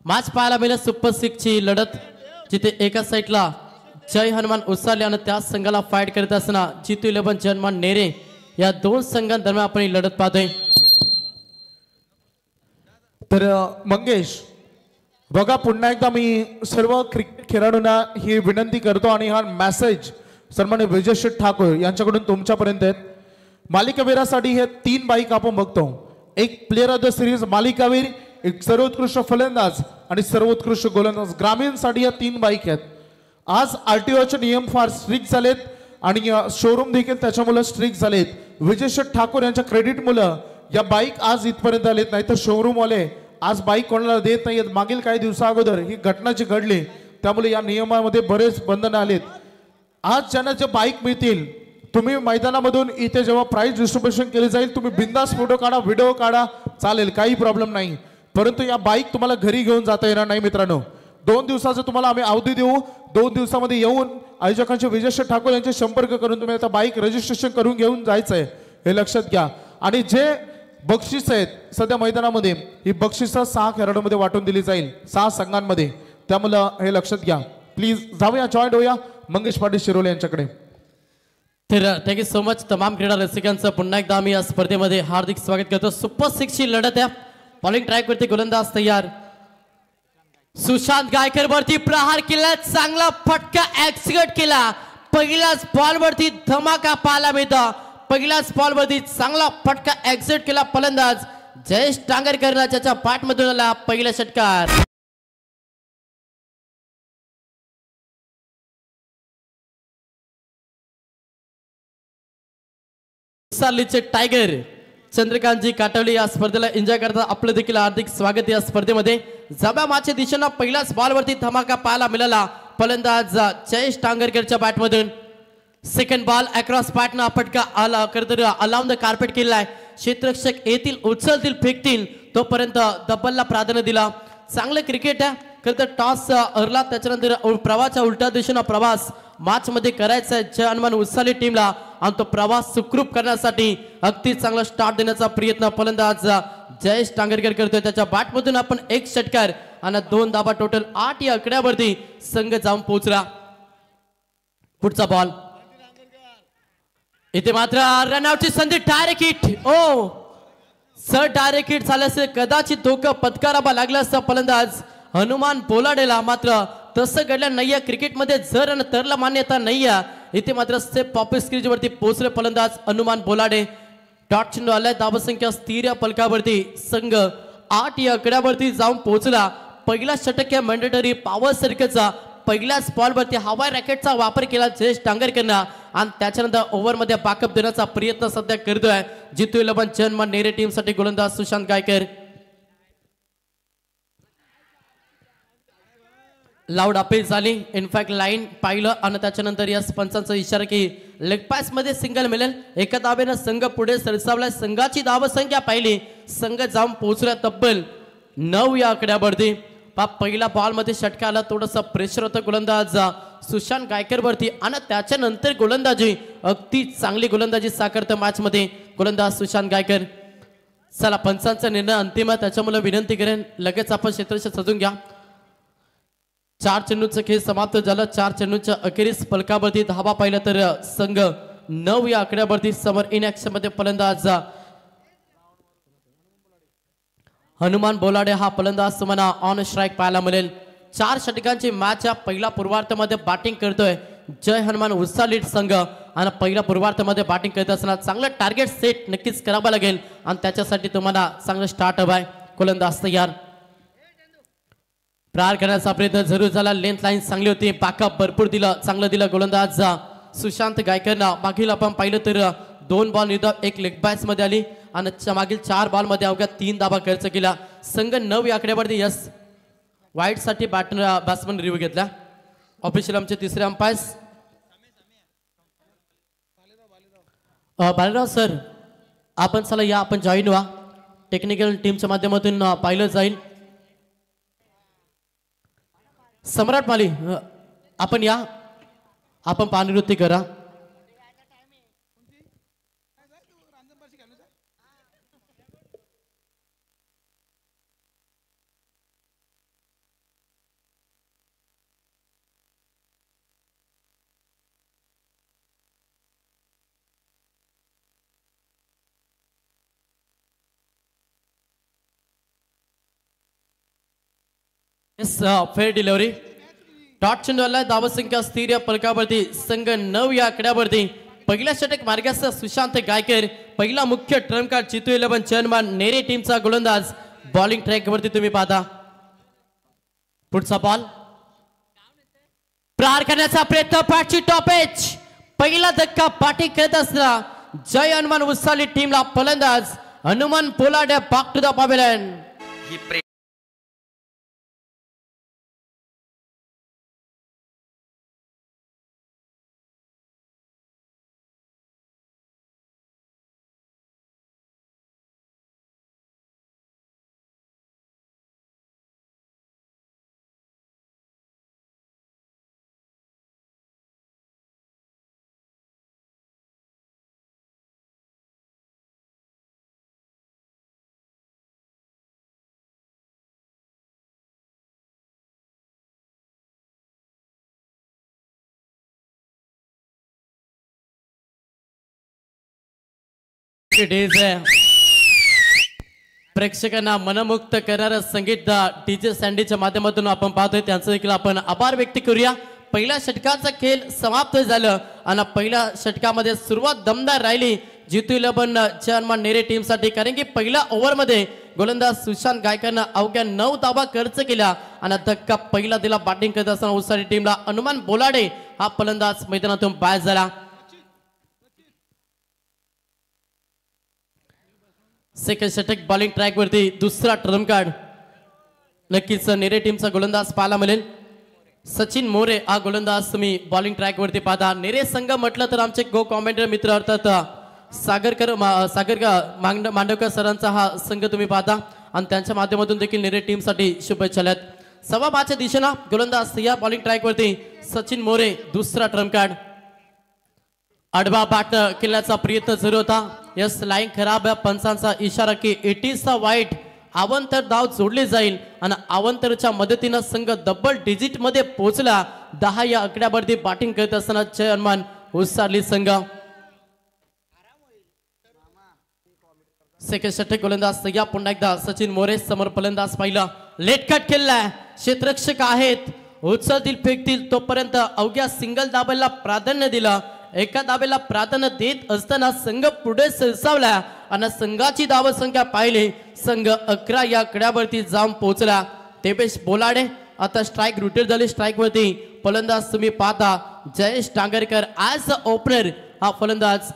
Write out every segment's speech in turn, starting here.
Match पाहायला मिळेल super six ची लढत जिथे एका साइडला जय हनुमान उसाले आणि त्या संघाला फाईट करत असताना जितू 11 जनमान नेरे या दोन संघांदरम्यान आपण ही लढत पाहतोय। तर मंगेश बघा पुन्हा एकदा मी सर्व क्रिकेट खेळाडूंना ही विनंती करतो आणि हा मेसेज सन्माननीय विजय शेठ ठाकूर यांच्याकडून तुमच्यापर्यंत आहेत। मालिकावीरासाठी हे 3 बाईक आपण बघतो, एक प्लेयर ऑफ द सिरीज मालिकावीर, एक सर्वोत्कृष्ट फलंदाज आणि सर्वोत्कृष्ट गोलंदाज। ग्रामीणसाठी या 3 बाईक आहेत। आज आरटीओचे नियम फार स्ट्रिक्ट झालेत आणि शोरूम देखील त्याच्यामुळे स्ट्रिक्ट झालेत। विजय शेठ ठाकूर यांच्या क्रेडिट मुळे या बाईक आज इथपर्यंत आलेत, नाही तर शोरूम वाले आज बाईक कोणाला देत नाहीत। मागील काही दिवसा अगोदर ही घटना जी घडली त्यामुळे या नियमामध्ये बरेच बंधन आलेत। आज ज्यांना जे बाईक मिळतील तुम्ही मैदानामधून इथे जेव्हा प्राइस डिस्ट्रीब्युशन केले जाईल तुम्ही बिंदास फोटो काढा, व्हिडिओ काढा, चालेल, काही प्रॉब्लेम नाही। परंतु या बाईक तुम्हाला घरी घेऊन जाता येणार नाही मित्रांनो। 2 दिवसाचा तुम्हाला आम्ही अवधी देऊ, 2 दिवसामध्ये येऊन आयोजकांचे विजय शेठ ठाकूर यांचे संपर्क करून तुम्ही आता बाईक रजिस्ट्रेशन करून घेऊन जायचंय, हे लक्षात घ्या। आणि जे बक्षीस आहेत सध्या मैदानामध्ये ही बक्षिस 6 खेळाडूंमध्ये वाटून दिली जाईल, 6 संघांमध्ये, त्यामुळे हे लक्षात घ्या। प्लीज जाऊया, जॉईन होऊया मंगेश पाटील शिरोले यांच्याकडे। तर थँक्यू सो मच तमाम क्रीडा रसिकांचं पुन्हा एकदा आम्ही या स्पर्धेमध्ये हार्दिक स्वागत करतो। सुपर सिक्स ची लढत आहे। बॉलिंग ट्रॅक वरती गोलंदाज तयार, सुशांत गायकर वरती प्रहार केला, चांगला फटका एक्झिक्यूट केला। पहिल्याच बॉल वरती धमाका पाहायला मिळतो, पहिल्याच बॉल वरती चांगला फटका एक्झिक्यूट केला फलंदाज जयेश टांगरकर, ज्याच्या पाठमधून आला पहिला षटकार। सालीचे टायगर चंद्रकांतजी काटवली या स्पर्धेला एन्जॉय करता आपलं देखील हार्दिक स्वागत या स्पर्धेमध्ये। जब्या माच्या दिशेने पहिल्याच बॉल वरती धमाका पाहायला मिळाला फलंदाज जयेश टांगरकरच्या बॅटमधून। सेकंड बॉल अक्रॉस पॅटना फटका आला करतर अलाउन द कार्पेट केलाय। क्षेत्ररक्षक येतील, उचलतील, फेकतील तोपर्यंत डबलला प्राधान्य दिला। चांगलं क्रिकेट आहे खरं टॉस हरला, त्याच्यानंतर प्रवाहाच्या उलट्या दिशेने प्रवास मॅच मध्ये करायचा आहे जय हनुमान उसाली टीमला आणि तो प्रवास सुखरूप करण्यासाठी अगदी चांगला स्टार्ट देण्याचा प्रयत्न फलंदाज जयेश टांगरकर करतोय। त्याच्या बॅटमधून आपण 1 षटकार आणि 2 धाबा, टोटल 8 या आकड्यावरती संघ जाऊन पोहोचला। पुढचा बॉल इथे मात्र रनआउटची संधी, डायरेक्ट हिट, ओ सर डायरेक्ट हिट झाल्यास कदाचित धोका पत्करावा लागला असता फलंदाज हनुमान बोलाडेला, मात्र तसं घडलं नाहीये। क्रिकेटमध्ये जर आणि तरला मान्यता नाहीये। इथे मात्र सेफ पॉप स्क्रीज वरती पोहोचले फलंदाज हनुमान बोलाडे। डॉट चिन्ह आलाय, धावसंख्या स्थिर या फलकावरती संघ 8 या आकड्यावरती जाऊन पोहोचला। पहिला षटक मॅन्डेटरी पॉवर सर्कलचा पहिल्याच बॉलवरती हवाई रॅकेटचा वापर केला जयेश टांगरकरनं आणि त्याच्यानंतर ओव्हरमध्ये बॅकअप देण्याचा प्रयत्न सध्या करतोय जितू 11 जनमान नेरे टीमसाठी गोलंदाज सुशांत गायकर। लाऊड अपील झाली, इनफॅक्ट लाईन पाहिलं आणि त्याच्यानंतर या पंचांचा इशारा की लेग पॅस मध्ये सिंगल मिळेल। एका धावेनं संघ पुढे सरसावला, संघाची धावसंख्या पाहिली, संघ जाऊन पोहोचला तब्बल 9 या आकड्यावरती। पहिला बॉल मध्ये षटका आला, थोडंसं प्रेशर होतं गोलंदाज सुशांत गायकर वरती आणि त्याच्यानंतर गोलंदाजी अगदी चांगली गोलंदाजी साकारतं मॅच मध्ये गोलंदाज सुशांत गायकर। चला पंचांचा निर्णय अंतिम आहे, त्याच्यामुळे विनंती करेन लगेच आपण क्षेत्ररक्षक सजून घ्या। 4 चेंडूचा खेळ समाप्त झाला। 4 चेंडूच्या अखेरीस फलकावरती धावा पाहिला तर संघ 9 या आकड्यावरती समोर इन ऍक्शन मध्ये फलंदाज हनुमान बोलाडे हा फलंदाज तुम्हाला ऑन स्ट्राइक पाहायला मिळेल। 4 षटकांची मॅच या पहिल्या पूर्वार्धामध्ये बॅटिंग करतोय जय हनुमान उसाली संघ आणि पहिल्या पूर्वार्धामध्ये बॅटिंग करत असताना चांगलं टार्गेट सेट नक्कीच करावं लागेल आणि त्याच्यासाठी तुम्हाला चांगलं स्टार्ट हवं आहे। गोलंदाज तयार, प्रहार करण्याचा प्रयत्न जरूर झाला, लेंथ लाईन चांगली होती, बॅकअप भरपूर दिलं, चांगलं दिलं गोलंदाज सुशांत गायकरनं। मागील आपण पाहिलं तर 2 बॉल निदान 1 लेग बॅट्स मध्ये आली आणि मागील 4 बॉल मध्ये अवघ्या 3 धाबा खर्च केला। संघ 9 या आकड्यावरती यस वाईट साठी बॅट्समन रिव्ह्यू घेतला। ऑफिशियल आमचे तिसरे अंपायर बालेराव सर, आपण चला या, आपण जॉईन व्हा, टेक्निकल टीमच्या माध्यमातून पाहिलं जाईल। सम्राट माली आपण या, आपण पानिवृत्ती करा। येस फेअर डिलिव्हरी डॉट चेंडूला धावसंख्या स्थिर या फलकावरती संघ 9 या आकड्यावरती पहिल्या षटक मार्गाचा सुशांत गायकर पहिला मुख्य ट्रम्प कार्ड चितू 11 चेअरमन नेरे टीमचा गोलंदाज बॉलिंग ट्रॅक वरती तुम्ही पाहता पुढचा बॉल प्रहार करण्याचा प्रयत्न पाठची टॉप एच पहिला धक्का पाठी करत असला जय हनुमान उसाली टीमला फलंदाज Hanuman Polad back to the pavilion प्रेक्षकांना मनमुक्त करणारं संगीत डीजे सँडीच्या माध्यमातून आपण पाहतोय त्यांचं देखील आपण आभार व्यक्त करूया पहिल्या षटकाचा खेळ समाप्त झालं आणि पहिल्या षटकामध्ये सुरुवात दमदार राहिली जितू 11 चेअरमन नेरे टीमसाठी कारण की पहिल्या ओव्हरमध्ये गोलंदाज सुशांत गायकरनं अवघ्या 9 धावा खर्च केला आणि धक्का पहिला दिला बॅटिंग करत असताना उसारी टीमला हनुमान बोलाडे हा फलंदाज मैदानातून बाहेर झाला सेकंड षटक बॉलिंग ट्रॅक वरती दुसरा ट्रम्प कार्ड नक्कीच नेरे टीमचा गोलंदाज पाहायला मिळेल सचिन मोरे हा गोलंदाज तुम्ही बॉलिंग ट्रॅक वरती पाहता नेरे संघ म्हटलं तर आमचे गो कॉमेंटर मित्र अर्थात सागर मांडवकर सरांचा हा संघ तुम्ही पाहता आणि त्यांच्या माध्यमातून देखील नेरे टीमसाठी शुभेच्छा आहेत सव्वा पाचच्या दिशेनं गोलंदाज या बॉलिंग ट्रॅक वरती सचिन मोरे दुसरा ट्रम्प कार्ड आडवा बाट केल्याचा प्रयत्न सुरू होता यस लाईन खराब या पंचांचा इशारा की इट इज द वाईट अवंतर धाव जोडली जाईल आणि अवंतरच्या मदतीनं संघ डबल डिजिट मध्ये पोहोचला 10 या आकड्यावरती बॅटिंग करत असताना चेअरमन उसारली संघ सेकंड षटक गोलंदाज या पुन्हा एकदा सचिन मोरे समोर फलंदाज पाहिला लेट कट केलाय क्षेत्ररक्षक आहेत उचलतील फेकतील तोपर्यंत अवघ्या सिंगल दाबाला प्राधान्य दिलं एका दाबेला प्राधान्य देत असताना संघ पुढे सरसावला आणि संघाची धावसंख्या पाहिली संघ 11 या आकड्यावरती जाऊन पोहोचला तेबेश बोलाडे आता स्ट्राइक रुटेड झाली स्ट्राइक वरती फलंदाज तुम्ही पाहता जयेश डांगरकर ॲज अ ओपनर हा फलंदाज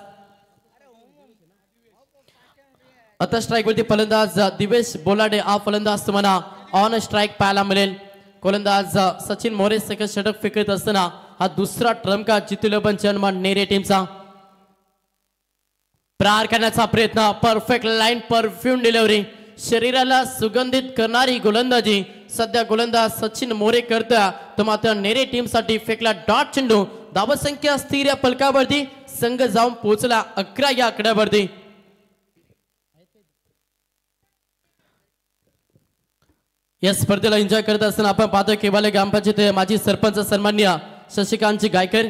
आता स्ट्राइक वरती फलंदाज दिवेश बोलाडे हा फलंदाज तुम्हाला ऑन स्ट्राइक पाहायला मिळेल गोलंदाज सचिन मोरे सेकंड षटक फेकत असताना हा दुसरा ट्रम्प कार्ड जितू 11 चेअरमन नेरे टीमचा प्रहार करण्याचा प्रयत्न परफेक्ट लाईन परफ्यूम डिलिव्हरी शरीराला सुगंधित करणारी गोलंदाजी सध्या गोलंदाज सचिन मोरे करतोय तो मात्र नेरे टीमसाठी फेकला डॉट चेंडू धावसंख्या स्थिर या फलकावरती संघ जाऊन पोहोचला 11 या आकड्यावरती या स्पर्धेला एन्जॉय करत असताना आपण पाहतोय केवाले ग्रामपंचायत माजी सरपंच सन्मान्य शशिकांतजी गायकर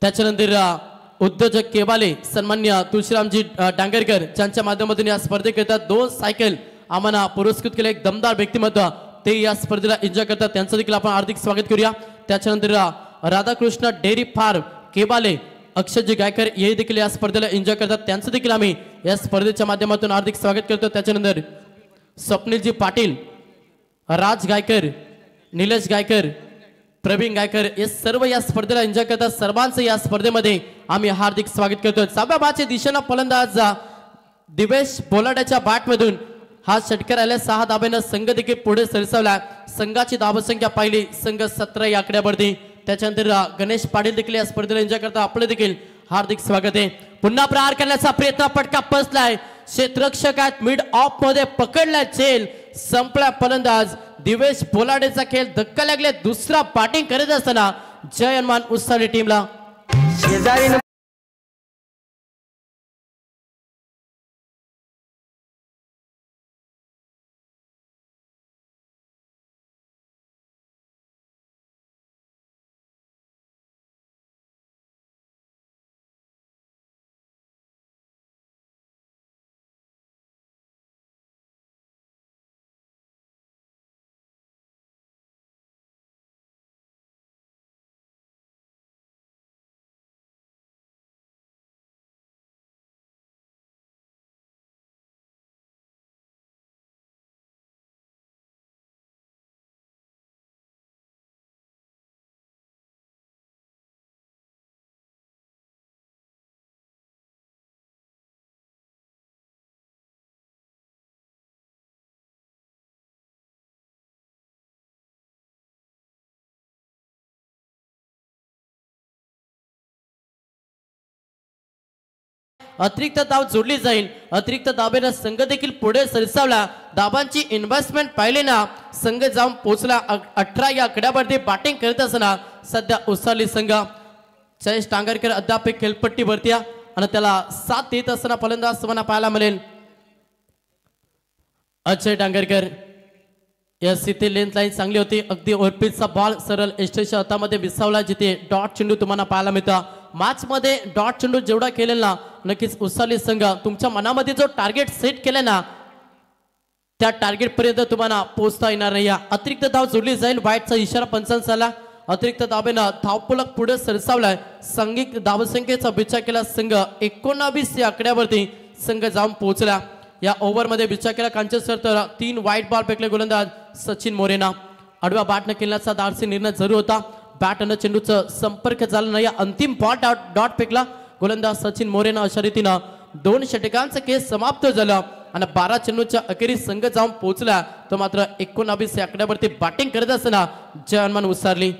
त्याच्यानंतर उद्योजक केवाले सन्मान्य तुळशीरामजी डांगरकर ज्यांच्या माध्यमातून या स्पर्धेकरिता 2 सायकल आम्हाला पुरस्कृत केले एक दमदार व्यक्तिमत्व ते या स्पर्धेला एन्जॉय करतात त्यांचं देखील आपण हार्दिक स्वागत करूया त्याच्यानंतर राधाकृष्ण डेअरी फार्म केवाले अक्षयजी गायकर हे देखील या स्पर्धेला एन्जॉय करतात त्यांचं देखील आम्ही या स्पर्धेच्या माध्यमातून हार्दिक स्वागत करतो त्याच्यानंतर स्वप्नीलजी पाटील राज गायकर निलेश गायकर प्रवीण गायकर हे सर्व या स्पर्धेला एन्जॉय करतात सर्वांचं या स्पर्धेमध्ये आम्ही हार्दिक स्वागत करतो सहाव्या बाच्या दिशेनं फलंदाज दिवेश बोलाड्याच्या बॅटमधून हा षटकार आल्या 6 धाब्यानं संघ देखील पुढे सरसावला संघाची धावसंख्या पाहिली संघ 17 या आकड्यावरती त्याच्यानंतर गणेश पाटील देखील या स्पर्धेला एन्जॉय करतात आपलं देखील हार्दिक स्वागत आहे पुन्हा प्रहार करण्याचा प्रयत्न पटका पसलाय क्षेत्ररक्षकात मिड ऑफ मध्ये पकडलाय चेल संपला फलंदाज दिवेश बोलाडेचा खेळ धक्का लागले दुसरा बॅटिंग करत असताना जय हनुमान उसाली टीमला अतिरिक्त धाव जोडली जाईल. अतिरिक्त धावेनं संघ देखील पुढे सरसावला. धाबांची इन्व्हेस्टमेंट पाहिले ना संघ जाऊन पोहोचला 18 या आकड्यावरती बॅटिंग करत असताना सध्या उसाली संघ. जयेश टांगरकर अद्याप खेळपट्टीवरती आणि त्याला साथ देत असताना फलंदाज तुम्हाला पाहायला मिळेल अजय टांगरकर. यस इथे लेंथ लाईन चांगली होती. अगदी ओरपीचा बॉल सरळ एस्टेच्या हातामध्ये विसावला जिथे डॉट चेंडू तुम्हाला पाहायला मिळतं. मॅच मध्ये डॉट चेंडू जेवढा केलेला नक्कीच उसाली संघ तुमच्या मनामध्ये जो टार्गेट सेट केला ना त्या टार्गेट पर्यंत तुम्हाला पोहोचता येणार नाही. अतिरिक्त धाव जोडली जाईल. वाईटचा इशारा पंचांचा आला. अतिरिक्त धावेनं धावफलक पुढे सरसावलाय. सांघिक धावसंख्येचा विचार केला संघ 19 या आकड्यावरती संघ जाऊन पोहोचला. या ओव्हरमध्ये विचार केला कांचन तर 3 वाईट बॉल फेकले गोलंदाज सचिन मोरेना. आडव्या बॅटनं खेळण्याचा धाडसी निर्णय जरूर होता. बॅट आणि चेंडूचा संपर्क झाला नाही. अंतिम बॉल डॉट फेकला गोलंदाज सचिन मोरेना. अशा रीतीनं 2 षटकांचं खेळ समाप्त झालं आणि 12 चेंडूच्या अखेरीस संघ जाऊन पोहोचला. तो मात्र 19 या आकड्यावरती बॅटिंग करत असताना जयमान उसारली.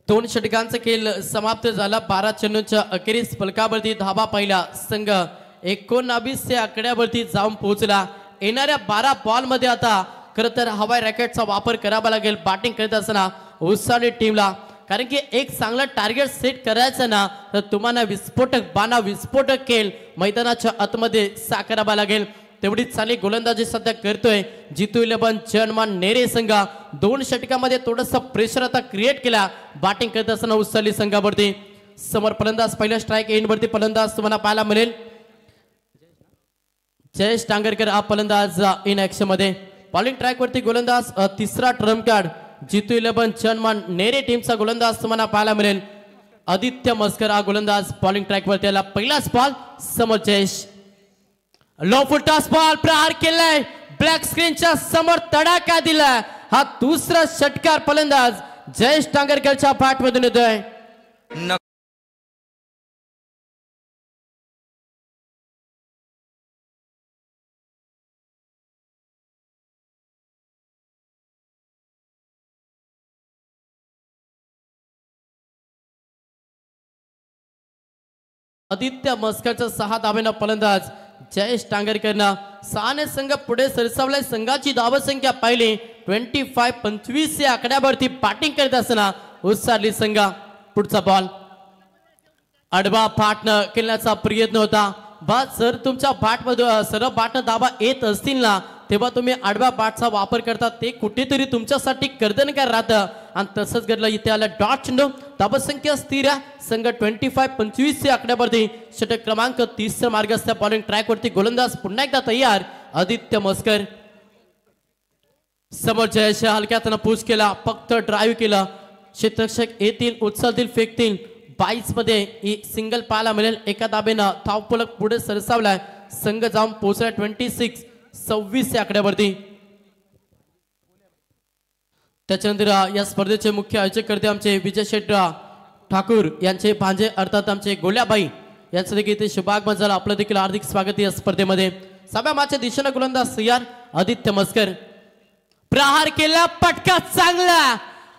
दोन षटकांचा खेळ समाप्त झाला. 12 चेंडूच्या अखेरीस फलकावरती धाबा पहिला संघ 19 या आकड्यावरती जाऊन पोहोचला. येणाऱ्या 12 बॉल मध्ये आता खरं तर हवाई रॅकेटचा वापर करावा लागेल बॅटिंग करत असताना उसाली टीमला. कारण की एक चांगला टार्गेट सेट करायचं ना तर तुम्हाला विस्फोटक खेळ मैदानाच्या आतमध्ये साकारावा लागेल. तेवढीच चांगली गोलंदाजी सध्या करतोय जितू 11 जयमान नेरे संघ. 2 षटकामध्ये थोडंसं प्रेशर आता क्रिएट केला बॅटिंग करत असताना उसाली संघावरती. समोर फलंदाज पहिल्या स्ट्राईक एंड वरती फलंदाज तुम्हाला पाहायला मिळेल जयेश टांगरकर. हा फलंदाज इन ऍक्शन मध्ये. बॉलिंग ट्रॅक वरती गोलंदाज तिसरा ट्रम्प कार्ड जितू 11 जयमान नेरे टीमचा गोलंदाज तुम्हाला पाहायला मिळेल आदित्य मस्कर. हा गोलंदाज बॉलिंग ट्रॅक वरती आला. पहिलाच बॉल समोर जयेश. लो फुलटॉस बॉल प्रहार केलाय. ब्लॅक स्क्रीनच्या समोर तडाखा दिलाय. हा दुसरा षटकार फलंदाज जयेश टांगरकरच्या बॅटमधून येतोय. आदित्य मस्करचा 6 धावेनं फलंदाज जयेश टांगरकरनं 6 संघ पुढे सरसावलाय. संघाची धावसंख्या पाहिली 25 या आकड्यावरती बॅटिंग करत असताना उसारली संघ. पुढचा बॉल आडवा बॅटनं खेळण्याचा प्रयत्न होता. बस जर तुमच्या बॅटमधून सरळ बॅटनं धावा येत असतील ना तेव्हा तुम्ही आडव्या बॅटचा वापर करता ते कुठेतरी तुमच्यासाठी कर्दनकार राहतं आणि तसंच घडलं. इथे आलं डॉट चेंडू. धावसंख्या स्थिर आहे. संघ 25 या आकड्यावरती. षटक क्रमांक 30 मार्गस्थ बॉलिंग ट्रॅक वरती गोलंदाज पुन्हा एकदा तयार आदित्य मस्कर. समोर जयेश हलक्यातनं पुश केला. फक्त ड्राईव्ह केला. क्षेत्ररक्षक येतील उचलतील फेकतील. 22 मध्ये ही सिंगल पाहायला मिळेल. एका धाबेनं धावफलक पुढे सरसावलाय. संघ जाऊन पोहोचला 26 या आकड्यावरती. त्याच्यानंतर या स्पर्धेचे मुख्य आयोजक करते आमचे विजय शेठ ठाकूर यांचे भांजे अर्थात आमचे गोल्याबाई यांचं देखील इथे शुभागमन झालं. आपलं देखील हार्दिक स्वागत या स्पर्धेमध्ये. 7व्या मॅचच्या दिशेनं गोलंदाज तयार आदित्य मस्कर. प्रहार केला. पटका चांगला.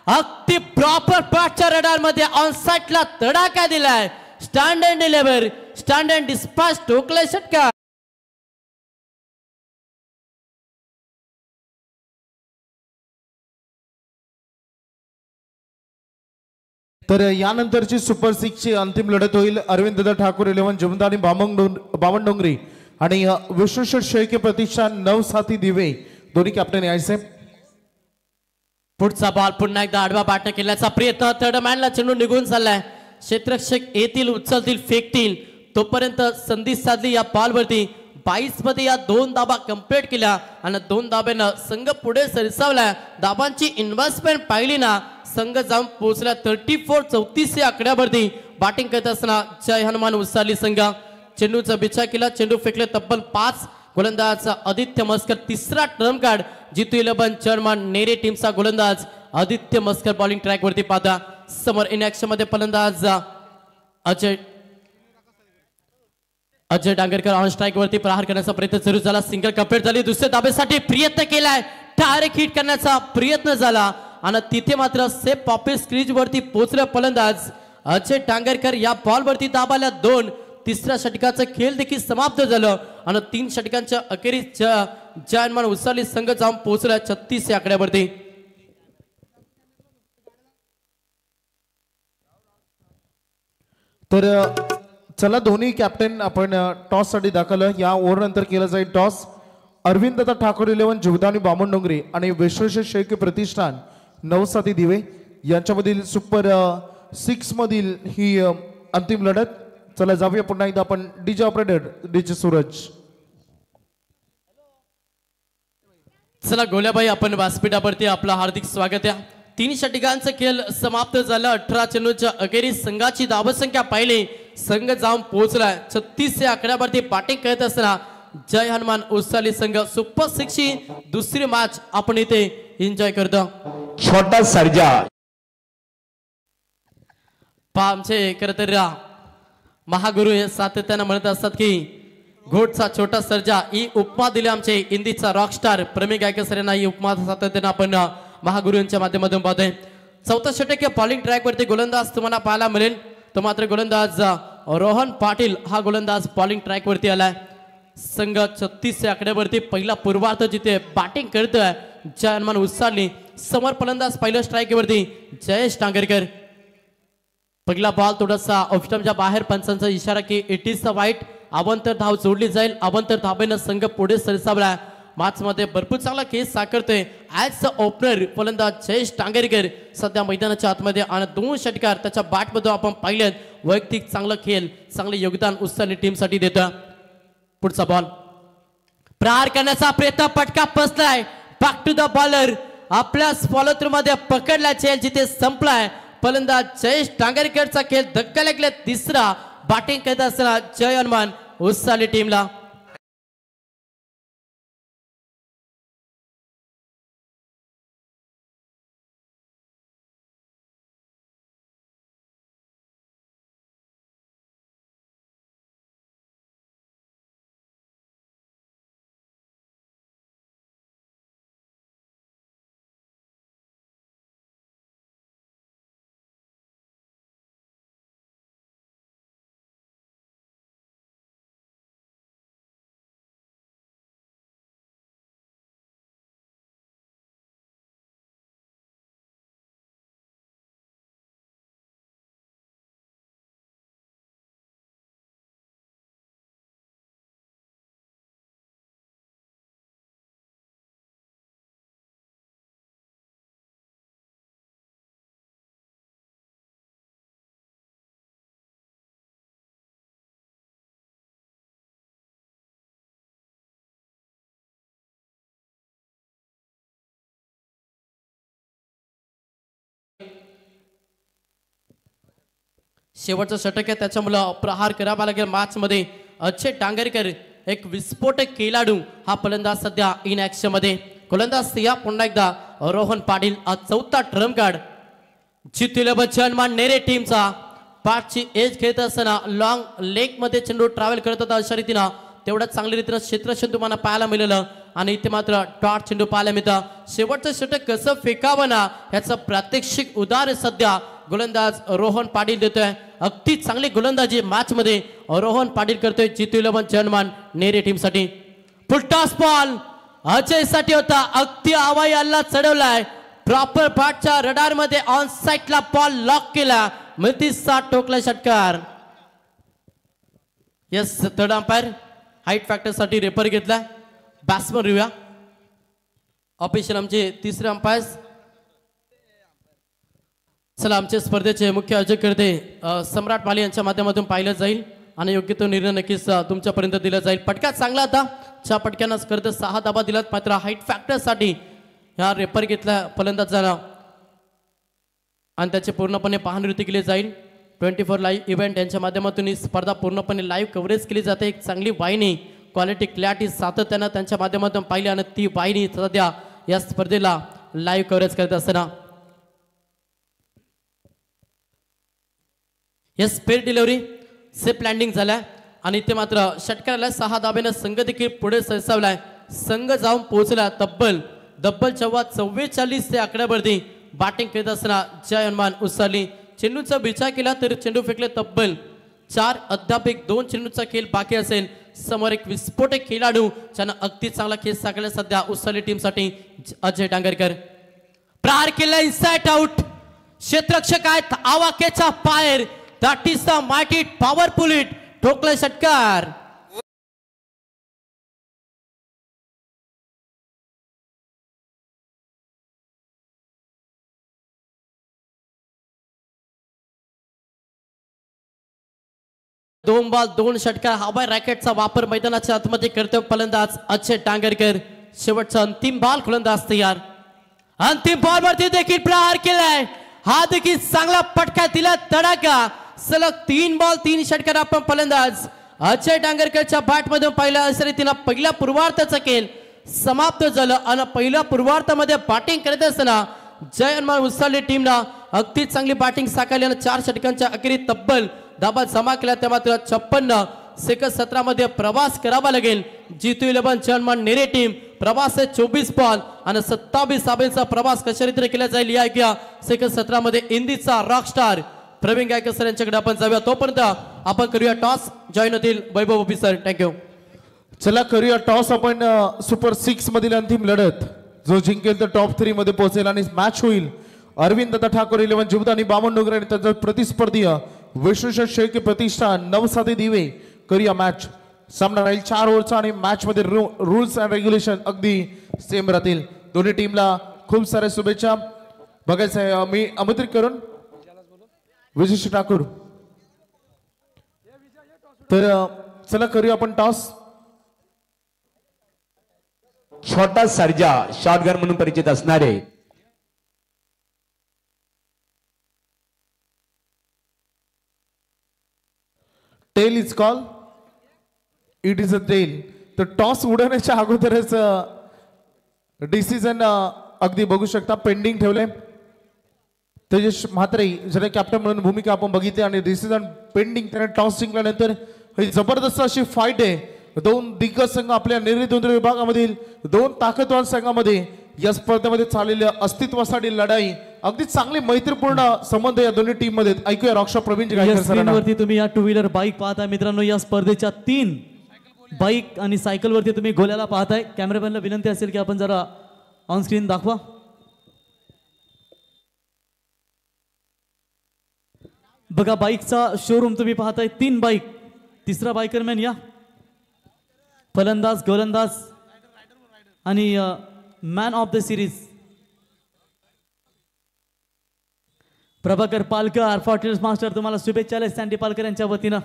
अगदी प्रॉपर पाठच्या रडार मध्ये ऑन साइडला तडाखा दिलाय. Stand and deliver stand and dispatch ठोकलाय षटकार. तर यानंतरची सुपर 6ची अंतिम लढत होईल. अरविंद दादा ठाकूर 11 जमदार आणि बामणडोंगरी आणि विश्वेश्वर शेळके प्रतिष्ठान नवसाथी दिवे दोन्ही कॅप्टन यायचे. पुढचा बॉल पुन्हा एकदा आडवा बॅटनं केल्याचा प्रयत्न. थर्ड मॅनला चेंडू निघून चाललाय. क्षेत्ररक्षक येतील उचलतील फेकतील तोपर्यंत संधी साधली या बॉलवरती. 22 मध्ये या 2 धाबा कंप्लीट केल्या आणि 2 धाब्यानं संघ पुढे सरसावला. धाबांची इन्व्हेस्टमेंट पाहिली ना संघ जाऊन पोहोचला 34 या आकड्यावरती. बॅटिंग करत असताना जय हनुमान उसाली संघ. चेंडूचा बिछा केला, चेंडू फेकले तब्बल 5. गोलंदाज आदित्य मस्कर तिसरा ट्रम्प कार्ड. जितू 11 चेअरमन नेरे टीमचा गोलंदाज आदित्य मस्कर बॉलिंग ट्रॅक वरती पाहता. समोर इन ऍक्शन मध्ये फलंदाज अजय डांगरकर ऑन स्ट्राईक वरती प्रहार करण्याचा प्रयत्न सुरू झाला. सिंगल कंप्लीट झाली. दुसऱ्या धाब्यासाठी प्रयत्न केलाय. डायरेक्ट हिट करण्याचा प्रयत्न झाला आणि तिथे मात्र सेफ पॉपिस क्रीज वरती पोहोचला फलंदाज अजय डांगरकर. या बॉल वरती दाबाला 2. तिसऱ्या षटकाचा खेळ देखील समाप्त झालं आणि 3 षटकांच्या अखेरीस जयमान उसाली संघ जाऊन पोहोचला 36 या आकड्यावरती. तर चला दोन्ही कॅप्टन आपण टॉस साठी दाखल. या ओव्हर नंतर केला जाईल टॉस. अरविंद दत्ता ठाकूर 11 जीवदानी बामण डोंगरे आणि विश्वेश्वर शेख प्रतिष्ठान नवसाती दिवे यांच्यामधील सुपर 6 मधील ही अंतिम लढत. चला जाऊया पुन्हा एकदा आपण डीजे ऑपरेटर डीजे सूरज. चला गोल्याबाई आपण व्यासपीठावरती आपलं हार्दिक स्वागत आहे. 3 षटकांचा खेळ समाप्त झाला. 18 चेंडूच्या अखेरीस संघाची धावसंख्या पाहिली संघ जाऊन पोहोचलाय 36 या आकड्यावरती. बॅटिंग करत असताना जय हनुमान उसाली संघ सुपर 6 ची दुसरी मॅच आपण इथे एन्जॉय करतो. छोटा सर्जा आमचे खरं तर महागुरु हे सातत्यानं म्हणत असतात की घोटचा छोटा सर्जा ही उपमा दिली. आमचे हिंदीचा रॉकस्टार प्रमी गायकर सर यांना ही उपमा सातत्यानं आपण महागुरु यांच्या माध्यमातून पाहतोय. 4था षटक बॉलिंग ट्रॅक वरती गोलंदाज तुम्हाला पाहायला मिळेल. तो मात्र गोलंदाज रोहन पाटील हा गोलंदाज बॉलिंग ट्रॅक वरती आलाय. संघ 36 या आकड्यावरती पहिला पूर्वार्ध जिथे बॅटिंग करतोय जय हनुमान उसाली. समोर फलंदाज पहिल्या स्ट्राईक वरती जयेश डांगरकर. पहिला बॉल थोडासा ऑफस्टमच्या बाहेर. पंचांचा इशारा की इट इज द वाईट. अवंतर धाव जोडली जाईल. अवंतर धावेनं संघ पुढे सरसावला. मॅच मध्ये भरपूर चांगला केस साकारतोय ऍज ओपनर फलंदाज जयेश डांगरकर सध्या मैदानाच्या आतमध्ये आणि 2 षटकार त्याच्या बॅट मध्ये आपण पाहिलेत. वैयक्तिक चांगलं खेळ चांगले योगदान उसाली टीम साठी देतोय. पुढचा बॉल प्रहार करण्याचा प्रयत्न पटका बसलाय. Back to the bowler. आपल्या फॉलोथ्रू मध्ये पकडला चेल जिथे संपलाय. फलंदाज जयेश डांगरकरचा खेळ धक्का लागला. तिसरा बॅटिंग करत असताना जय हनुमान उसाली टीमला. शेवटचं षटक आहे त्याच्यामुळे प्रहार करावा लागेल मॅच मध्ये. अजय डांगरकर एक विस्फोटक खेळाडू हा फलंदाज सध्या इन ऍक्शन मध्ये. गोलंदाज या पुन्हा एकदा रोहन पाटील. आज 4था ट्रम्प कार्ड. जितू बच्चन नेरे टीमचा पाठची एज खेळत असताना लॉंग लेग मध्ये चेंडू ट्रॅव्हल करत होता. अशा रीतीनं तेवढ्या चांगल्या रीतीनं क्षेत्रक्षण तुम्हाला पाहायला मिळालं आणि इथे मात्र टॉट चेंडू पाहायला मिळतं. शेवटचं षटक कसं फेकावं ना ह्याचं प्रात्यक्षिक उदाहरण सध्या गोलंदाज रोहन पाटील देतोय. अगदी चांगली गोलंदाजी मॅच मध्ये रोहन पाटील करतोय जितू 11 चेअरमन नेरे टीम साठी. फुलटॉस बॉल अजय साठी होता. अगदी हवाई हल्ला चढवलाय. प्रॉपर बॅटच्या रडार मध्ये ऑन साइडला बॉल लॉक केला. मतीचा टोकला षटकार. Yes third umpire height factor साठी रेफर घेतला. बॅट्समन रिव्ह्यू ऑफिशियल आमचे तिसरे अंपायर्स. चला आमच्या स्पर्धेचे मुख्य आयोजक करते सम्राट माली यांच्या माध्यमातून पाहिलं जाईल आणि योग्य तो निर्णय नक्कीच तुमच्यापर्यंत दिला जाईल. पटका चांगला होता. 4 पटक्यांना स्पर्धेत 6 धाबा दिलात. मात्र हाईट फॅक्टर साठी ह्या रेफर घेतला फलंदाजाला आणि त्याचे पूर्णपणे पाहणीवृत्ती केली जाईल. 24 लाईव्ह इव्हेंट यांच्या माध्यमातून ही स्पर्धा पूर्णपणे लाईव्ह कव्हरेज केली जाते. एक चांगली वाहिनी क्वालिटी क्लॅरिटी सातत्यानं त्यांच्या माध्यमातून पाहिली आणि ती वाहिनी सध्या या स्पर्धेला लाईव्ह कव्हरेज करत असताना या स्पेअर डिलिव्हरी सेफ लँडिंग झाल्या आणि ते मात्र षटकाराला 6 धाब्यानं संघ देखील पुढे सरसावलाय. संघ जाऊन पोहोचला तब्बल 44 ते आकड्यावरती बॅटिंग करत असताना जय हनुमान उसळली. चेंडूचा विचार केला तर चेंडू फेकले तब्बल 4. अद्याप 2 चेंडूचा खेळ बाकी असेल. समोर एक विस्फोटक खेळाडू ज्यानं अगदी चांगला खेळ साकारला सध्या उसळली टीमसाठी अजय डांगरकर. प्रहार केला इनसाइड आउट. क्षेत्ररक्षक आहेत आवाकेचा fire. That is the mighty powerful hit. ठोकला षटकार. दोन बॉल 2 षटकार. हवाई रॅकेटचा वापर मैदानाच्या आतमध्ये करतो फलंदाज अजय डांगरकर. शेवटचा अंतिम बॉल फलंदाज तयार. अंतिम बॉल वरती देखील प्रहार केलाय. हा देखील चांगला पटका दिला तडाका. सलग 3 बॉल 3 षटकार आपण फलंदाज अजय डांगरकरच्या बॅट मधून पाहिलं अशा रीतीनं पहिल्या पूर्वार्धाचा खेळ समाप्त झालं आणि पहिल्या पूर्वार्धामध्ये बॅटिंग करत असताना जय हनुमान उसळली टीमला अगदी चांगली बॅटिंग साकारली आणि 4 षटकांच्या अखेरी तब्बल धाबा जमा केला. त्या मात्र 56 सेकंद 17 मध्ये प्रवास करावा लागेल. G2 11 जय हनुमान नेरे टीम प्रवास 24 बॉल आणि 27 धाब्यांचा प्रवास कशा रीतीने केला जाईल या ऐकूया. सेकंद 17 मध्ये इंदीचा रॉकस्टार प्रवीण गायकर सर यांच्याकडे आपण जाऊया. तोपर्यंत आपण करूया टॉस. जॉईन होतील वैभव ऑफिसर. थँक्यू. चला करूया टॉस. आपण सुपर 6 मधील अंतिम लढत जो जिंकेल तर टॉप 3 मध्ये पोहोचेल आणि मॅच होईल अरविंद दत्ता ठाकूर 11 जीवदानी बामण डोंगरे आणि त्यांचा प्रतिस्पर्धी विष्णुशेठ शेळके प्रतिष्ठान नवसादे दिवे. करूया मॅच. सामना राहील 4 ओव्हरचा आणि मॅच मध्ये रूल्स अँड रेग्युलेशन अगदी सेम राहतील. दोन्ही टीमला खूप साऱ्या शुभेच्छा. बघायचं आहे मी आमंत्रित करून विजयश्री ठाकूर. तर चला करूया आपण टॉस. छोटा सर्जा शॉटगन म्हणून परिचित असणारे tail is call. It is a tail. तर टॉस उडवण्याच्या अगोदरच डिसिजन अगदी बघू शकता पेंडिंग ठेवले. तेजस म्हात्रे ज्याने कॅप्टन म्हणून भूमिका आपण बघितली आणि डिसिजन पेंडिंग. त्याने टॉस जिंकल्यानंतर ही जबरदस्त अशी फाईट आहे. 2 दिग्गज संघ आपल्या निर्णय विभागामधील 2 ताकदवान संघामध्ये या स्पर्धेमध्ये चाललेल्या अस्तित्वासाठी लढाई. अगदी चांगली मैत्रीपूर्ण संबंध या दोन्ही टीम मध्ये. ऐकूया रॉकस्टार प्रवीण गायकर सरांना. वरती तुम्ही या 2 व्हीलर बाईक पाहताय मित्रांनो. या स्पर्धेच्या 3 बाईक आणि सायकल वरती तुम्ही गोल्याला पाहताय. कॅमेरामॅनला विनंती असेल की आपण जरा ऑन स्क्रीन दाखवा. बघा बाईकचा शोरूम तुम्ही पाहताय. 3 बाईक. तिसरा बायकरमॅन या. फलंदाज गोलंदाज आणि man of the series Prabhakar Palkar फॉर्ट्युनर्स master. तुम्हाला शुभेच्छा सॅन्डी पालकर यांच्या वतीनं.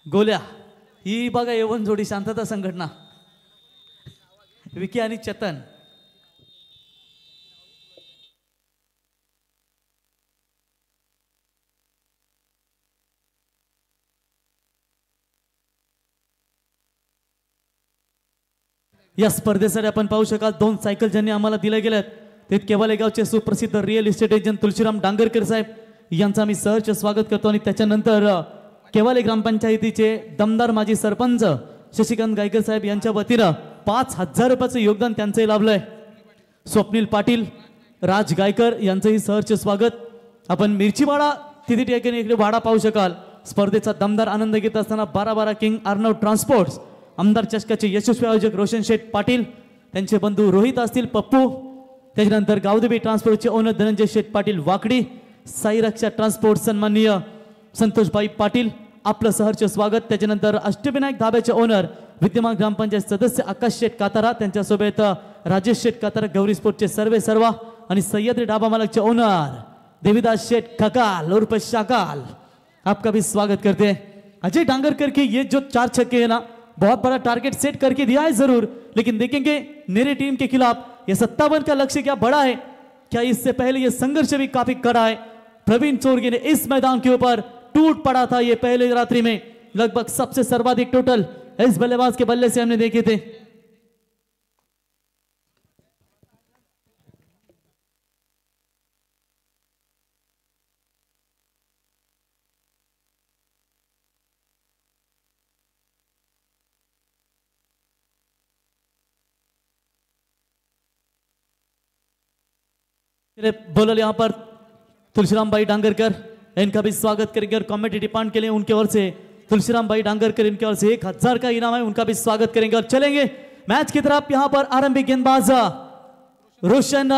गोल्या ही बघा एवन जोडी शांतता संघटना विकी आणि चेतन. या स्पर्धेसाठी आपण पाहू शकाल 2 सायकल ज्यांनी आम्हाला दिल्या गेल्यात ते केवाले गावचे सुप्रसिद्ध रिअल इस्टेट एजंट तुळशीराम डांगरकर साहेब यांचं आम्ही सहर्ष स्वागत करतो. आणि त्याच्यानंतर केवाले ग्रामपंचायतीचे दमदार माजी सरपंच शशिकांत गायकर साहेब यांच्या वतीनं 5,000 रुपयाचं योगदान त्यांचंही लाभलंय. स्वप्नील पाटील राज गायकर यांचंही सहर्ष स्वागत. आपण मिरचीवाडा तिथे ठिकाणी इकडे वाडा पाहू शकाल. स्पर्धेचा दमदार आनंद घेत असताना 12 किंग अर्णव ट्रान्सपोर्ट्स आमदार चषकाचे यशस्वी आयोजक रोशन शेठ पाटील त्यांचे बंधू रोहित असतील पप्पू. त्याच्यानंतर गावदेवी ट्रान्सपोर्टचे ओनर धनंजय शेठ पाटील वाकडी. साई रक्षा ट्रान्सपोर्ट सन्माननीय संतोषभाई पाटील आपलं सहर्ष स्वागत. त्याच्यानंतर अष्टविनायक धाब्याचे ओनर विद्यमान ग्रामपंचायत सदस्य आकाश शेठ कातारा त्यांच्यासोबत राजेश शेठ कातारा गौरी स्पोर्टचे सर्वा आणि सह्याद्री डाबा मालकचे ओनर देवीदास शेठ खकाल उर्फ शाकाल आपका भी स्वागत करते हैं. अजय डांगरकर के ये जो 4 छक्के है ना बहुत बड़ा टारगेट सेट करके दिया है जरूर, लेकिन देखेंगे मेरे टीम के खिलाफ ये 57 का लक्ष्य क्या बड़ा है, क्या इससे पहले ये संघर्ष भी काफी कड़ा है. प्रवीण चोरगे ने इस मैदान के ऊपर टूट पड़ा था। ये पहले रात्रि में लगभग सबसे सर्वाधिक टोटल इस बल्लेबाज के बल्ले से हमने देखे थे। बॉलर यहां पर तुलसीराम भाई डांगरकर, इनका भी स्वागत करेंगे और कमेटी डिपार्टमेंट के लिए उनके ओर से तुलसीराम भाई डांगरकर इनके ओर से 1000 का इनाम है, उनका भी स्वागत करेंगे। और चलेंगे मैच की तरफ। यहां पर आरंभिक गेंदबाज रोशन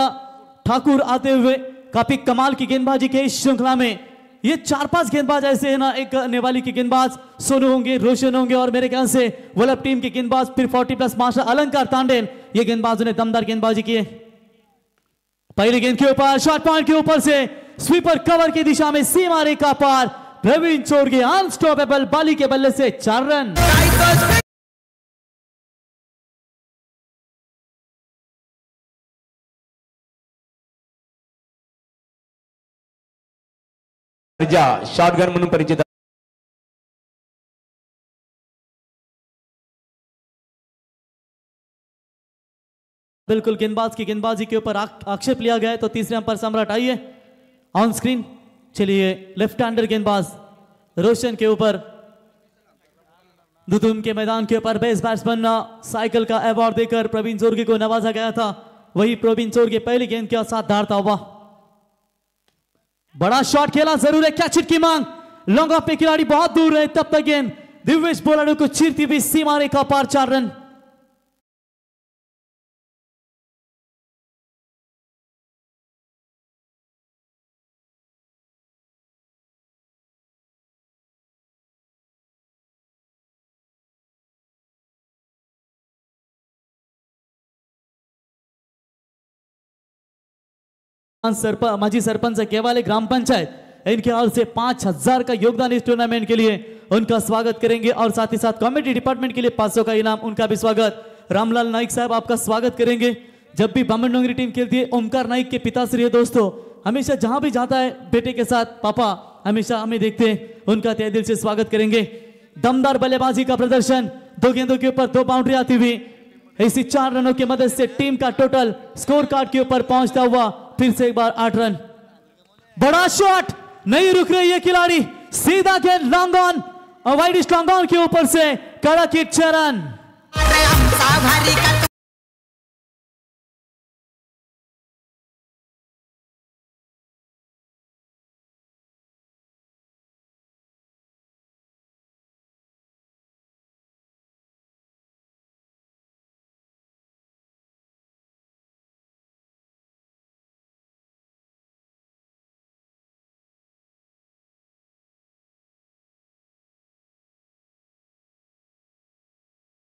ठाकुर आते हुए काफी कमाल की गेंदबाजी के इस श्रृंखला में ये 4-5 गेंदबाज ऐसे है ना, एक नेवाली के गेंदबाज सोनू होंगे, रोशन होंगे और मेरे ख्याल से वल्लभ टीम के गेंदबाज फिर 40+ मास्टर अलंकार तांडेल, ये गेंदबाजों ने दमदार गेंदबाजी की है। पहली गेंद के ऊपर शॉर्ट पॉइंट के ऊपर से स्वीपर कवर की दिशा में सीमा रेखा पार, प्रवीण चोरगे अनस्टॉपेबल, बाली के बल्ले से 4 रन। सर्जा शॉटगन म्हणून परिचित बिल्कुल गेंदबाज की गेंदबाजी के ऊपर आक्षेप लिया गया है, तो तीसरे अंपायर सम्राट आइए ऑन स्क्रीन। चलिए लेफ्ट हैंडर गेंदबाज रोशन के ऊपर दुदुम के मैदान के ऊपर बेस्ट बैट्समैन साइकिल का अवार्ड देकर प्रवीण चोरगे को नवाजा गया था। वही प्रवीण चोरगे पहली गेंद के साथ धारता हुआ बड़ा शॉट खेला, जरूर है कैच की मांग, लॉन्ग ऑफ पे खिलाड़ी बहुत दूर रहे, तब तक गेंद दिव्येश बोलाडू को चीरती हुई सीमा रेखा पार, 4 रन। माजी सरपंच केवाले ग्राम पंचायत, इनके ओर से 5000 का योगदान इस टूर्नामेंट के लिए, उनका स्वागत करेंगे। और साथ ही साथ कमेटी डिपार्टमेंट के लिए 500 का इनाम, उनका भी स्वागत। रामलाल नाइक साहब आपका स्वागत करेंगे। जब भी बामन डोंगरी टीम खेलती है, ओमकार नाइक के पिताश्री है दोस्तों, हमेशा जहां भी जाता है बेटे के साथ पापा हमेशा हमें देखते हैं, उनका तहे दिल से स्वागत करेंगे। दमदार बल्लेबाजी का प्रदर्शन, 2 गेंदों के ऊपर 2 बाउंड्री आती हुई, इसी 4 रनों की मदद से टीम का टोटल स्कोर कार्ड के ऊपर पहुंचता हुआ फिर से एक बार 8 रन। बड़ा शॉट, नहीं रुक रही है खिलाड़ी, सीधा गेंद long on, wide long on के ऊपर से कड़क हिट, 6 रन।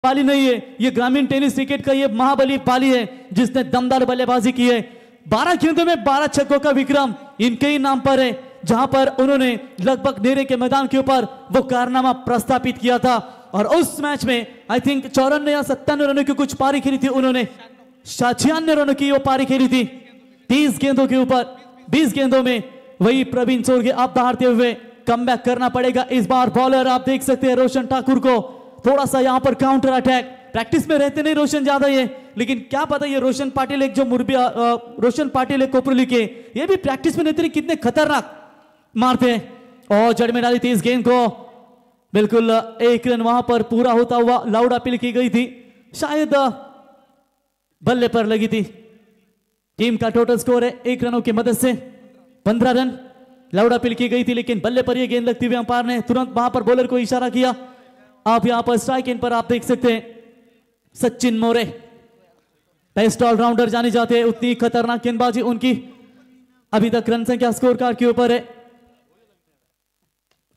पाली नहीं है, ये ग्रामीण टेनिस क्रिकेट का ये महाबली पाली है जिसने दमदार बल्लेबाजी की है। 12 गेंदों में 12 छक्कों का विक्रम इनके ही नाम पर है, जहां पर उन्होंने लगभग नेरे के मैदान के ऊपर वो कारनामा प्रस्तापित किया था। और उस मैच में आई थिंक 54 या 57 रनों की कुछ पारी खेली थी उन्होंने, 96 रनों की वो पारी खेली थी। 30 गेंदों के ऊपर 20 गेंदों में वही प्रवीण चोरगे आप हारते हुए कमबैक करना पड़ेगा इस बार। बॉलर आप देख सकते हैं रोशन ठाकुर को, थोड़ा सा यहां पर काउंटर अटैक, प्रैक्टिस में रहते नहीं रोशन ज्यादा ये, लेकिन क्या पता ये रोशन पाटिल एक जो मुरबिया रोशन पाटिल एक कोपरली के, ये भी प्रैक्टिस में रहते नहीं कितने खतरनाक मारते हैं। और जड़ में डाली थी इस गेंद को, बिल्कुल 1 रन वहां पर पूरा होता हुआ लाउड अपील की गई थी, शायद बल्ले पर लगी थी। टीम का टोटल स्कोर है 1 रनों की मदद से 15 रन, लाउड अपील की गई थी लेकिन बल्ले पर यह गेंद लगती हुई अंपायर ने तुरंत वहां पर बॉलर को इशारा किया। आप यहां पर स्ट्राइक इन पर आप देख सकते हैं सचिन मोरे, बेस्ट ऑलराउंडर जाने जाते हैं, उतनी खतरनाक गेंदबाजी उनकी। अभी तक रन संख्या स्कोर कार्ड के ऊपर है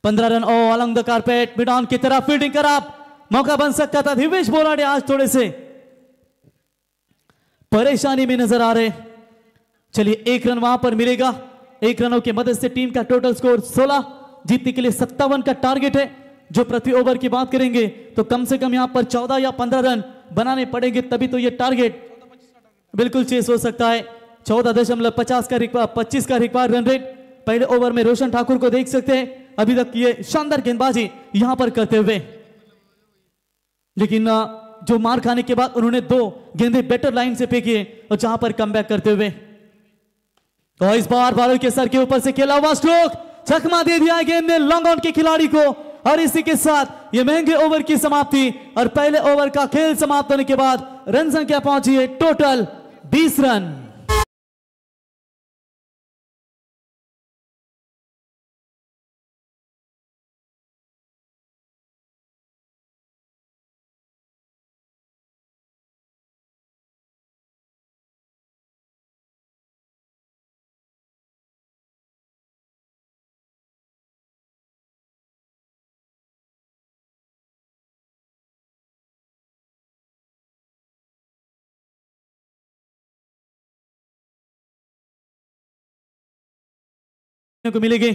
15 रन। ओ along the carpet mid on की तरफ फील्डिंग खराब, मौका बन सकता था। दिव्येश बोलाडे आज थोड़े से परेशानी में नजर आ रहे। चलिए 1 रन वहां पर मिलेगा, 1 रनों की मदद से टीम का टोटल स्कोर 16, जीतने के लिए 57 का टारगेट है। जो प्रति ओवर की बात करेंगे तो कम से कम यहां पर 14 या 15 रन बनाने पड़ेंगे, तभी तो ये टारगेट बिल्कुल चेस हो सकता है। 14.25 का रिक्वायर रन रेट, पहले ओवर में रोशन ठाकुर को देख सकते हैं, अभी तक ये शानदार गेंदबाजी यहां पर करते हुए, लेकिन जो मार खाने के बाद उन्होंने 2 गेंदे बेटर लाइन से फेंकी और जहां पर कमबैक करते हुए, तो इस बार बॉलर के सर के ऊपर से खेला हुआ स्ट्रोक चकमा दे दिया गेंद ने लॉन्ग ऑन के खिलाड़ी को, और इसी के साथ ये महंगे ओवर की समाप्ति और पहले ओवर का खेल समाप्त होने के बाद रन संख्या पहुंची है टोटल 20 रन। को मिलेगी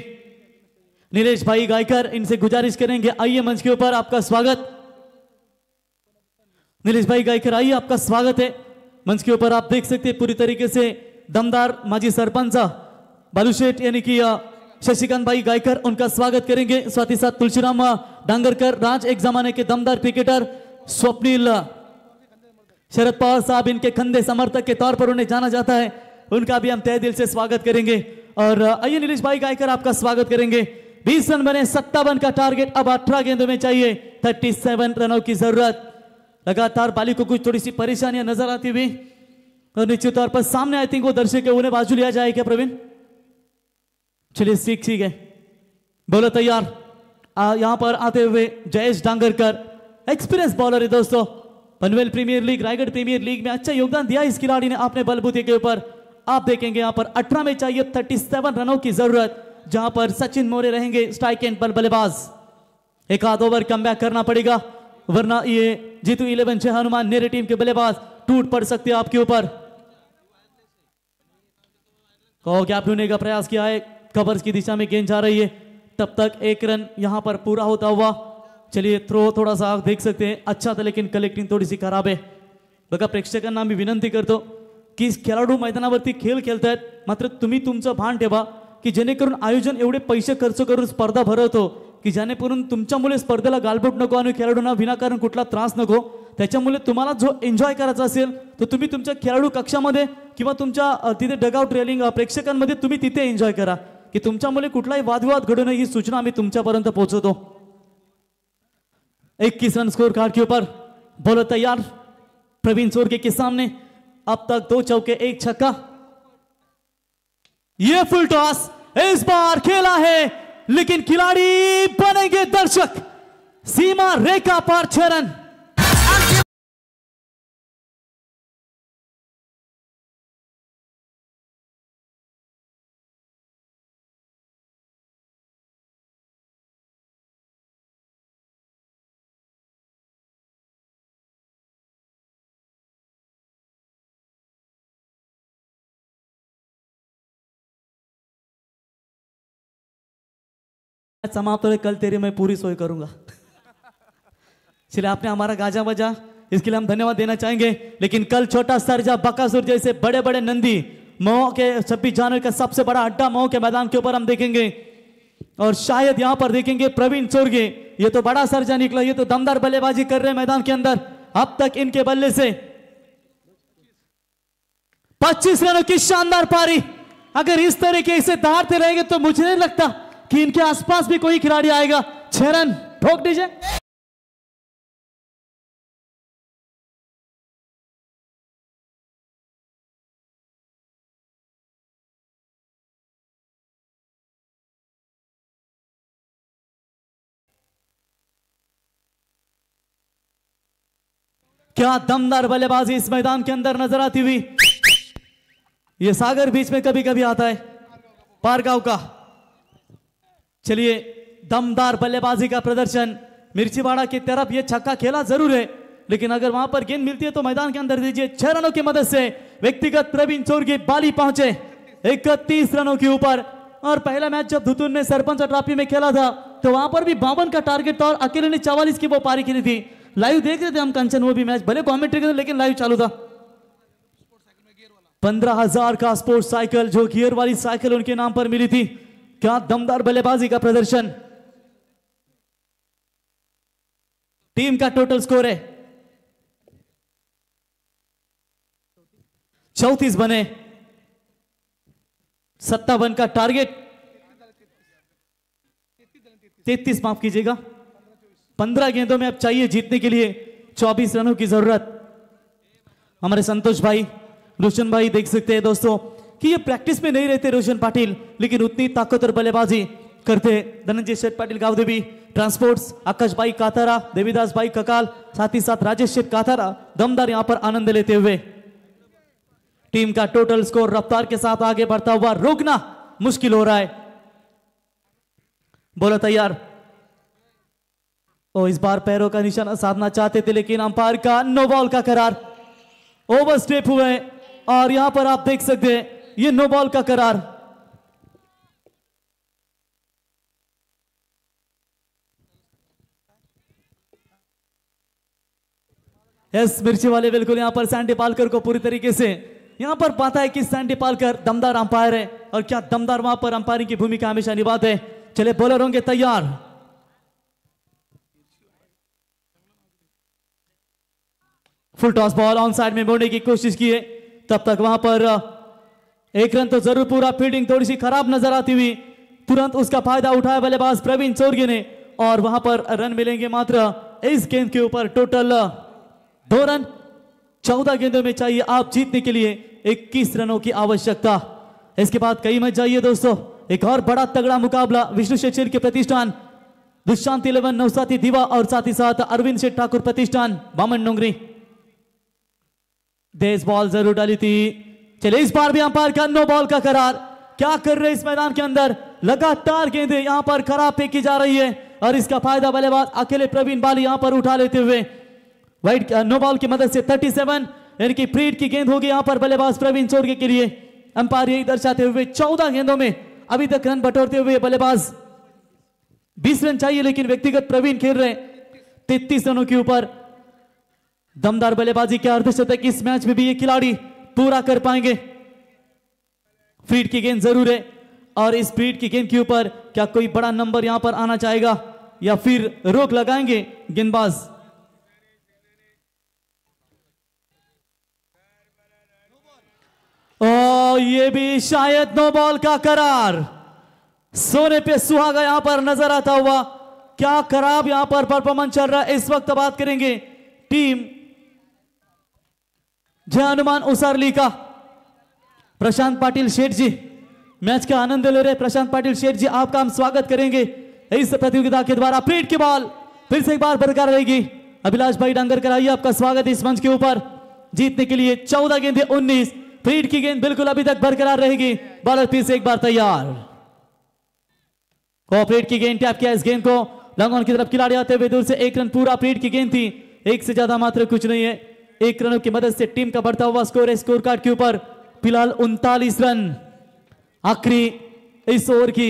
नीलेश भाई गायकर, इनसे गुजारिश करेंगे आइए मंच के ऊपर, आपका स्वागत। नीलेश भाई गायकर आइए, आपका स्वागत है मंच के ऊपर। आप देख सकते हैं पूरी तरीके से दमदार माजी सरपंच बालूशेठ यानी कि शशिकांत भाई गायकर, उनका स्वागत करेंगे। साथ ही साथ तुलसीराम डांगरकर, राज एक जमाने के दमदार क्रिकेटर, स्वप्निल शरद पवार साहब इनके खंदे समर्थक के तौर पर उन्हें जाना जाता है, उनका भी हम तहे दिल से स्वागत करेंगे। और आइए नीलेश भाई गायकर, आपका स्वागत करेंगे। 20 रन बने, 57 का टारगेट, अब 18 गेंदों में चाहिए 37 रनों की जरूरत। लगातार बाली को कुछ थोड़ी सी परेशानियां नजर आती हुई, और निश्चित तौर पर सामने आई थिंक वो दर्शक है, उन्हें बाजू लिया जाए क्या प्रवीण? चलिए ठीक है, बॉलर तैयार। यहां पर आते हुए जयेश डांगरकर, एक्सपीरियंस बॉलर है दोस्तों, Panvel premier league, Raigad premier league में अच्छा योगदान दिया इस खिलाड़ी ने अपने बलबूते के ऊपर। आप देखेंगे यहां पर 18 में चाहिए 37 रनों की जरूरत, जहां पर सचिन मोरे रहेंगे स्ट्राइक एंड पर बल्लेबाज। एक आध ओवर कमबैक करना पड़ेगा, वरना ये जीतू 11 से हनुमान नेरे टीम के बल्लेबाज टूट पड़ सकते हैं आपके ऊपर। गैप ढूंढने का प्रयास किया है, कवर्स की दिशा में गेंद जा रही है, तब तक 1 रन यहां पर पूरा होता हुआ। चलिए थ्रो थोड़ा सा आप देख सकते हैं अच्छा था, लेकिन कलेक्टिंग थोडी सी खराब आहे। बघा प्रेक्षकांना मी विनंती करतो की खेळाडू मैदानावरती खेळ खेळतायत, मात्र तुम्ही तुमचं भान ठेवा की जेणेकरून आयोजन एवढे पैसे खर्च करून स्पर्धा भरवतो की जेणेकरून तुमच्यामुळे स्पर्धेला गालबोट नको आणि खेळाडूंना विनाकारण कुठला त्रास नको। त्याच्यामुळे तुम्हाला जो एन्जॉय करायचा असेल तर तुम्ही तुमच्या खेळाडू कक्षामध्ये किंवा तुमच्या तिथे डगआउट रेलिंग प्रेक्षकांमध्ये तुम्ही तिथे एन्जॉय करा, की तुमच्यामुळे कुठलाही वादविवाद घडू नये ही सूचना आम्ही तुमच्यापर्यंत पोहोचवतो। 21 रन स्कोर कार्ड के ऊपर, बॉलर तैयार प्रवीण सोरके के सामने, अब तक 2 चौके 1 छक्का। ये फुल टॉस इस बार खेला है, लेकिन खिलाड़ी बनेंगे दर्शक, सीमा रेखा पार 6 रन। समाप्त हो, कल तेरी मैं पूरी सोई करूंगा। चलिए आपने हमारा गाजा बजा, इसके लिए हम धन्यवाद देना चाहेंगे। लेकिन कल छोटा सरजा, बकासुर जैसे बड़े बड़े नंदी मऊ के 26 जनवरी का सबसे बड़ा अड्डा मऊ के मैदान के ऊपर हम देखेंगे, और शायद यहां पर देखेंगे प्रवीण सोरगे। ये तो बड़ा सरजा निकला, ये तो दमदार बल्लेबाजी कर रहे हैं मैदान के अंदर। अब तक इनके बल्ले से 25 रनों की शानदार पारी। अगर इस तरीके से दहाड़ते रहेंगे तो मुझे नहीं लगता कि इनके आसपास भी कोई खिलाड़ी आएगा। 6 रन ठोक दीजिए। क्या दमदार बल्लेबाजी इस मैदान के अंदर नजर आती हुई। ये सागर बीच में कभी कभी आता है, पारगांव का। चलिए दमदार बल्लेबाजी का प्रदर्शन, मिर्चीवाड़ा की तरफ ये छक्का खेला जरूर है, लेकिन अगर वहां पर गेंद मिलती है तो मैदान के अंदर दीजिए। 6 रनों की मदद से व्यक्तिगत प्रवीण सोरगे बाली पहुंचे 31 रनों के ऊपर। और पहला मैच जब धुतुन ने सरपंच ट्रॉफी में खेला था तो वहां पर भी 52 का टारगेट था और अकेले ने 44 की वो पारी खेली थी। लाइव देख रहे थे हम कंचन, वो भी मैच भले कॉमेंट्री करते लेकिन लाइव चालू था। 15,000 का स्पोर्ट्स साइकिल, जो गियर वाली साइकिल उनके नाम पर मिली थी, क्या दमदार बल्लेबाजी का प्रदर्शन। टीम का टोटल स्कोर है 34 बने, 57 का टारगेट, 33 माफ कीजिएगा, 15 गेंदों में अब चाहिए जीतने के लिए 24 रनों की जरूरत। हमारे संतोष भाई, रोशन भाई देख सकते हैं दोस्तों कि ये प्रैक्टिस में नहीं रहते रोशन पाटिल, लेकिन उतनी ताकतवर बल्लेबाजी करते। धनंजय शेठ पाटिल गावदेवी ट्रांसपोर्ट्स, आकाश भाई काथारा, देवीदास भाई ककाल, साथ ही साथ राजेश शेठ काथारा दमदार यहां पर आनंद लेते हुए। टीम का टोटल स्कोर रफ्तार के साथ आगे बढ़ता हुआ रोकना मुश्किल हो रहा है। बोलो तैयार। इस बार पैरों का निशाना साधना चाहते थे, लेकिन अंपायर का नो बॉल का करार। ओवर स्टेप हुए और यहां पर आप देख सकते हैं ये नो बॉल का करार। यस, मिर्ची वाले बिल्कुल यहां पर सैंडी पालकर को पूरी तरीके से यहां पर पता है कि सैंडी पालकर दमदार अंपायर है और क्या दमदार वहां पर अंपायरिंग की भूमिका हमेशा निभाते हैं। चले बॉलर होंगे तैयार। Full toss ball on side में मोड़ने की कोशिश की है, तब तक वहां पर एक रन तो जरूर पूरा। फील्डिंग थोड़ी सी खराब नजर आती हुई, तुरंत उसका फायदा उठाया बल्लेबाज प्रवीण चोरगे ने और वहां पर रन मिलेंगे मात्र इस गेंद के ऊपर। टोटल 2 रन, 14 गेंदों में चाहिए आप जीतने के लिए 21 रनों की आवश्यकता। इसके बाद कई मैच चाहिए दोस्तों। एक और बड़ा तगड़ा मुकाबला विष्णु शेठ के प्रतिष्ठान दुष्शांत 11 नौसाती दीवा और साथ ही साथ अरविंद शेठ ठाकुर प्रतिष्ठान बामन डोंगरी। देश बॉल जरूर डाली थी। चले इस बार भी अंपायर का नो बॉल का करार। क्या कर रहे इस मैदान के अंदर, लगातार गेंदें यहां पर खराब फेंकी जा रही है और इसका फायदा बल्लेबाज अकेले प्रवीण बाली यहां पर उठा लेते हुए। वाइट नो बॉल की मदद से 37 यानी कि प्रीड की गेंद होगी यहां पर बल्लेबाज प्रवीण चोरगे के लिए। अंपायर यही दर्शाते हुए 14 गेंदों में अभी तक रन बटोरते हुए बल्लेबाज 20 रन चाहिए, लेकिन व्यक्तिगत प्रवीण खेल रहे 33 रनों के ऊपर। दमदार बल्लेबाजी के अर्धशतक इस मैच में भी ये खिलाड़ी पूरा कर पाएंगे। फ्रीड की गेंद जरूर है और इस फ्रीड की गेंद के ऊपर क्या कोई बड़ा नंबर यहां पर आना चाहेगा या फिर रोक लगाएंगे गेंदबाज। ये भी शायद नो बॉल का करार। सोने पे सुहागा यहां पर नजर आता हुआ। क्या खराब यहां पर परफॉर्मेंस चल रहा है इस वक्त। बात करेंगे टीम जय हनुमान उसारली का। प्रशांत पाटिल शेठ जी मैच का आनंद ले रहे। प्रशांत पाटिल शेठ जी आपका हम स्वागत करेंगे इस प्रतियोगिता के द्वारा। प्लेट की बॉल फिर से एक बार बरकरार रहेगी। अभिलाष भाई डांगर कराइए आपका स्वागत इस मंच के ऊपर। जीतने के लिए 14 गेंदें 19। प्लेट की गेंद बिल्कुल अभी तक बरकरार रहेगी। बॉलर फिर से एक बार तैयार। प्लेट की गेंद टैप किया इस गेंद को लॉन्ग ऑन की तरफ खिलाड़ी आते हुए दूर से 1 रन पूरा। प्लेट की गेंद थी, एक से ज्यादा मात्र कुछ नहीं है। 1 रनों की मदद से टीम का बढ़ता हुआ स्कोर है स्कोर कार्ड के ऊपर फिलहाल 39 रन। आखिरी इस ओवर की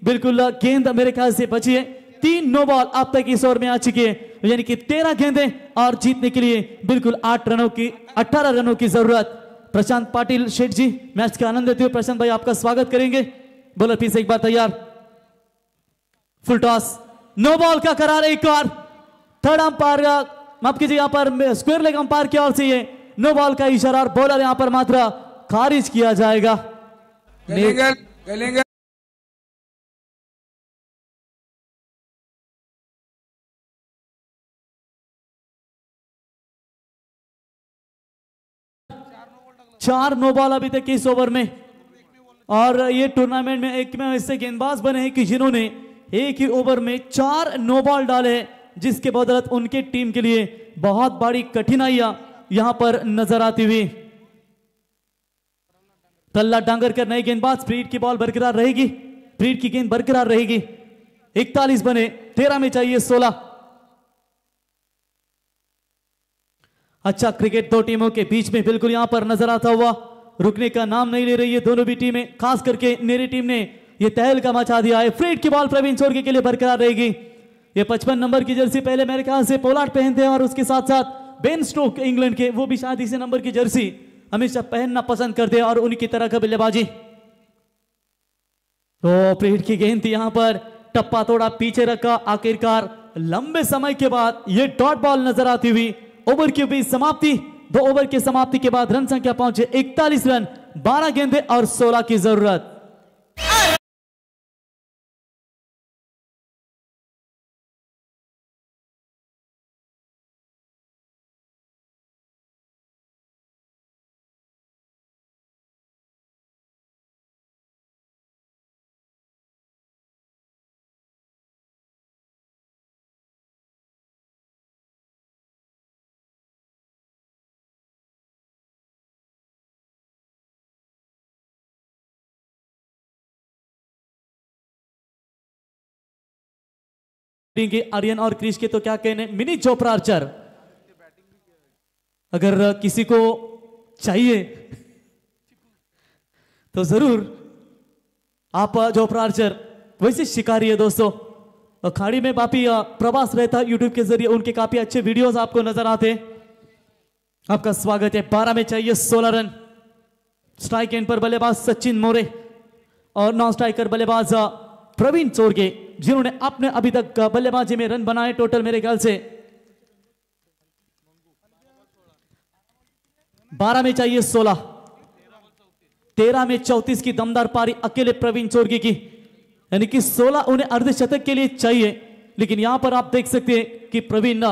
बिल्कुल गेंद मेरे ख्याल से बची है। 3 नो बॉल अब तक इस ओवर में आ चुकी है, यानी कि 13 गेंदें और जीतने के लिए बिल्कुल 18 रनों की जरूरत। प्रशांत पाटिल शेठ जी मैच का आनंद लेते हुए प्रशांत भाई आपका स्वागत करेंगे। बॉलर फिर से एक बार तैयार। फुल टॉस नो बॉल का करार। एक और थर्ड अंपायर माफ कीजिए यहां पर स्क्वायर लेग अंपायर की ओर से ये नो बॉल का इशारा और बॉलर यहां पर मात्र खारिज किया जाएगा। चार नो बॉल अभी तक इस ओवर में और ये टूर्नामेंट में एक में ऐसे गेंदबाज बने हैं कि जिन्होंने एक ही ओवर में 4 नो बॉल डाले, जिसके बदौलत उनके टीम के लिए बहुत बड़ी कठिनाइयां यहां पर नजर आती हुई। प्रहलाद डांगरकर नए गेंदबाज। फ्रीड की बॉल बरकरार रहेगी। फ्रीड की गेंद बरकरार रहेगी। 41 बने, 13 में चाहिए 16। अच्छा क्रिकेट दो टीमों के बीच में बिल्कुल यहां पर नजर आता हुआ रुकने का नाम नहीं ले रही है दोनों भी टीमें। खास करके नेरी टीम ने यह तहलका मचा दिया है। फ्रीड की बॉल प्रवीण चोरगे के लिए बरकरार रहेगी। ये 55 नंबर की जर्सी पहले मेरे ख्याल से पोलार्ड पहनते हैं और उसके साथ साथ बेन स्टोक इंग्लैंड के, वो भी शायद इसी नंबर की जर्सी हमेशा पहनना पसंद करते हैं और उनकी तरह का बल्लेबाजी। तो प्लेट की गेंद थी यहां पर, टप्पा थोड़ा पीछे रखा, आखिरकार लंबे समय के बाद ये डॉट बॉल नजर आती हुई। ओवर की भी समाप्ति, 2 ओवर की समाप्ति के बाद रन संख्या पहुंचे 41 रन, 12 गेंदे और 16 की जरूरत। के आर्यन और क्रिश के तो क्या कहने, मिनी चोपड़ा आर्चर अगर किसी को चाहिए तो जरूर आप चोपड़ा आर्चर वैसे शिकारी है दोस्तों। अखाड़ी में काफी प्रवास रहता है यूट्यूब के जरिए, उनके काफी अच्छे वीडियोस आपको नजर आते। आपका स्वागत है। 12 में चाहिए 16 रन। स्ट्राइक एंड पर बल्लेबाज सचिन मोरे और नॉन स्ट्राइकर बल्लेबाज प्रवीण चोरगे, जिन्होंने अपने अभी तक बल्लेबाजी में रन बनाए टोटल मेरे ख्याल से 12 में चाहिए 16, 13 में 34 की दमदार पारी अकेले प्रवीण चोरगे की, यानी कि 16 उन्हें अर्धशतक के लिए चाहिए। लेकिन यहां पर आप देख सकते हैं कि प्रवीण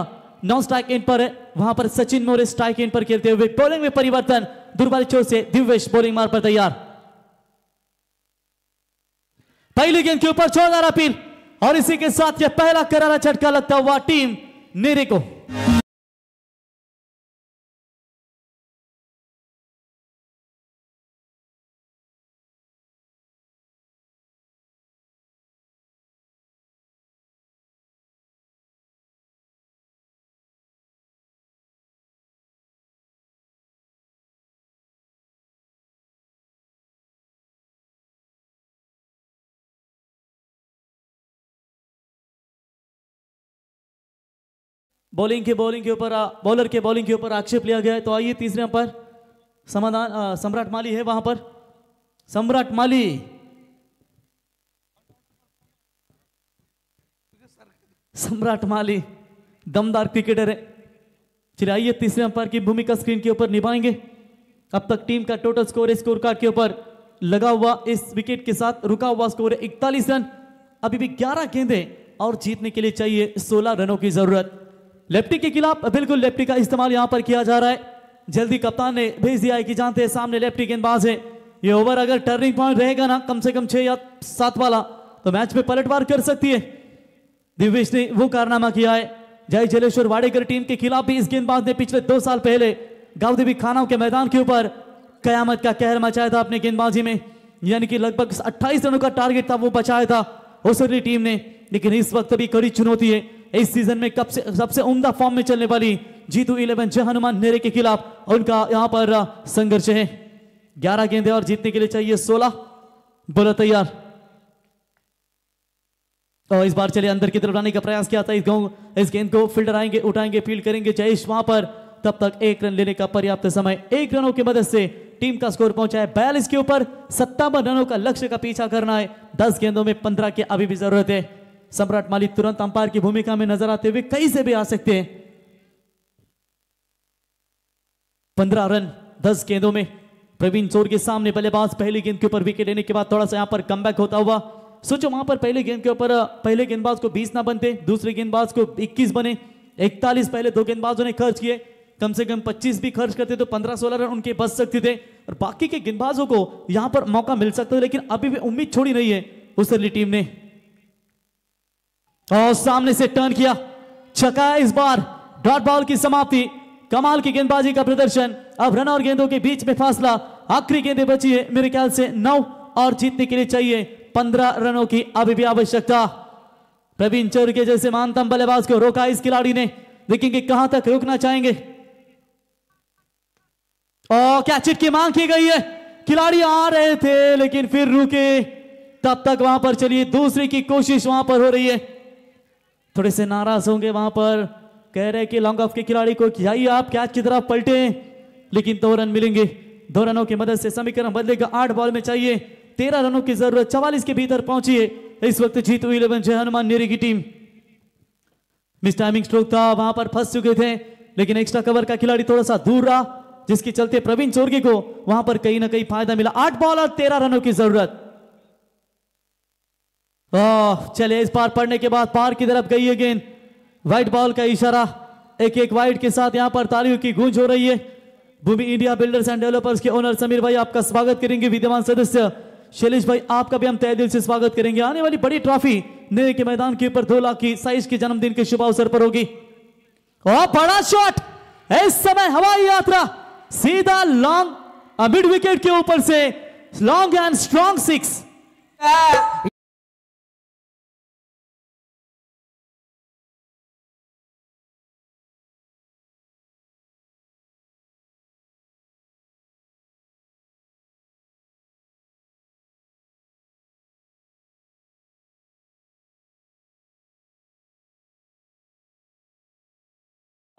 नॉन स्ट्राइक एंड पर है, वहां पर सचिन मोरे स्ट्राइक एंड पर खेलते हुए। बॉलिंग में परिवर्तन, दुर्बल छोर से दिव्येश बॉलिंग मार पर तैयार। पहली गेंद के ऊपर जोरदार अपील और इसी के साथ यह पहला करारा झटका लगता हुआ टीम नेरे को। बॉलिंग के ऊपर बॉलर के बॉलिंग के ऊपर आक्षेप लिया गया है। तो आइए तीसरे अंपायर समाधान सम्राट माली है वहां पर। सम्राट माली दमदार क्रिकेटर है। चलिए आइए तीसरे अंपायर की भूमिका स्क्रीन के ऊपर निभाएंगे। अब तक टीम का टोटल स्कोर स्कोर कार्ड के ऊपर लगा हुआ इस विकेट के साथ रुका हुआ स्कोर है 41 रन। अभी भी 11 गेंदें और जीतने के लिए चाहिए 16 रनों की जरूरत। लेफ्टी के खिलाफ बिल्कुल लेफ्टी का इस्तेमाल यहां पर किया जा रहा है। जल्दी कप्तान ने भेज दिया है कि जानते हैं सामने लेफ्टी गेंदबाज है। ये ओवर अगर टर्निंग पॉइंट रहेगा ना कम से कम 6 या 7 वाला, तो मैच में पलटवार कर सकती है। दिव्येश ने वो कारनामा किया है। जय जलेश्वर वाडेकर टीम के खिलाफ भी इस गेंदबाज ने पिछले 2 साल पहले गावदेवी खानाओं के मैदान के ऊपर कयामत का कहर मचाया था अपने गेंदबाजी में, यानी कि लगभग 28 रनों का टारगेट था वो बचाया था ओसरली टीम ने। लेकिन इस वक्त भी कड़ी चुनौती है। इस सीजन में कब से सबसे उम्दा फॉर्म में चलने वाली जीतू 11 जय हनुमान नेरे के खिलाफ उनका यहां पर संघर्ष है। 11 गेंदें और जीतने के लिए चाहिए 16। बोला तैयार और इस बार चले अंदर की तरफ लाने का प्रयास किया था। इस गेंद को फील्डर आएंगे, उठाएंगे, फील्ड करेंगे जयेश वहां पर। तब तक 1 रन लेने का पर्याप्त समय। 1 रनों की मदद से टीम का स्कोर पहुंचा है 42 के ऊपर। 57 रनों का लक्ष्य का पीछा करना है। 10 गेंदों में 15 की अभी भी जरूरत है। सम्राट माली तुरंत अंपायर की भूमिका में नजर आते हुए कहीं से भी आ सकते हैं। 15 रन 10 गेंदों में। प्रवीण चोर के सामने बल्लेबाज पहली गेंद के ऊपर विकेट लेने के बाद थोड़ा सा यहां पर कमबैक होता हुआ। सोचो वहां पर पहले गेंद के ऊपर पहले गेंदबाज को 20 ना बनते, दूसरे गेंदबाज को 21 बने। 41 पहले 2 गेंदबाजों ने खर्च किए। कम से कम 25 भी खर्च करते तो 15-16 रन उनके बच सकते थे और बाकी के गेंदबाजों को यहां पर मौका मिल सकता है। लेकिन अभी भी उम्मीद छोड़ी नहीं है उसरली टीम ने। और सामने से टर्न किया, छक्का इस बार। डॉट बॉल की समाप्ति। कमाल की गेंदबाजी का प्रदर्शन। अब रन और गेंदों के बीच में फासला। आखिरी गेंदें बची है मेरे ख्याल से 9 और जीतने के लिए चाहिए 15 रनों की अभी भी आवश्यकता। प्रवीण चोर के जैसे महानतम बल्लेबाज को रोका इस खिलाड़ी ने। देखेंगे कहां तक रोकना चाहेंगे। और कैच हिट की मांग की गई है। खिलाड़ी आ रहे थे लेकिन फिर रुके। तब तक वहां पर चलिए दूसरे की कोशिश वहां पर हो रही है। थोड़े से नाराज होंगे वहां पर, कह रहे कि लॉन्ग ऑफ के खिलाड़ी को जाइए आप कैच की तरफ पलटे, लेकिन 2 रन मिलेंगे। 2 रनों की मदद से समीकरण बदलेगा। 8 बॉल में चाहिए 13 रनों की जरूरत, 44 के भीतर पहुंची है इस वक्त जीतू 11 जय हनुमान नेरी की टीम। मिस टाइमिंग स्ट्रोक था, वहां पर फंस चुके थे, लेकिन एक्स्ट्रा कवर का खिलाड़ी थोड़ा सा दूर रहा, जिसके चलते प्रवीण चोरगे को वहां पर कहीं ना कहीं फायदा मिला। 8 बॉल और 13 रनों की जरूरत। चले इस पार पड़ने के बाद पार की तरफ गई है गेंद, व्हाइट बॉल का इशारा, एक एक वाइड के साथ यहां पर तालियों की गूंज हो रही है। भूमि इंडिया बिल्डर्स एंड डेवलपर्स के ओनर समीर भाई आपका स्वागत करेंगे, विद्यमान सदस्य शैलेश भाई आपका भी हम तहे दिल से स्वागत करेंगे। आने वाली बड़ी ट्रॉफी नेरे के मैदान के ऊपर 2 लाख की साइज के जन्मदिन के शुभ अवसर पर होगी। और बड़ा शॉट इस समय, हवाई यात्रा सीधा लॉन्ग मिड विकेट के ऊपर से लॉन्ग एंड स्ट्रॉन्ग 6।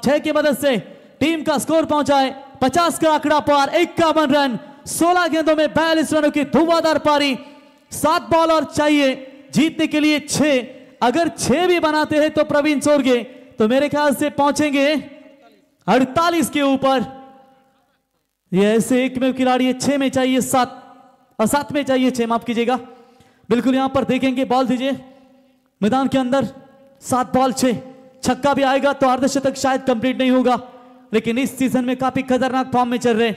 छह की मदद से टीम का स्कोर पहुंचा है 50 का आंकड़ा पार, 51 रन, 16 गेंदों में 42 रनों की धुआंधार पारी। 7 बॉल और चाहिए जीतने के लिए 6, अगर 6 भी बनाते हैं तो प्रवीण चोरगे तो मेरे ख्याल से पहुंचेंगे 48 के ऊपर। ये ऐसे एक में खिलाड़ी है, 6 में चाहिए 7 और 7 में चाहिए 6, माफ कीजिएगा। बिल्कुल यहां पर देखेंगे, बॉल दीजिए मैदान के अंदर, 7 बॉल 6, छक्का भी आएगा तो अर्धशतक शायद कंप्लीट नहीं होगा, लेकिन इस सीझन में काफी खतरनाक फॉर्म में चल रहे।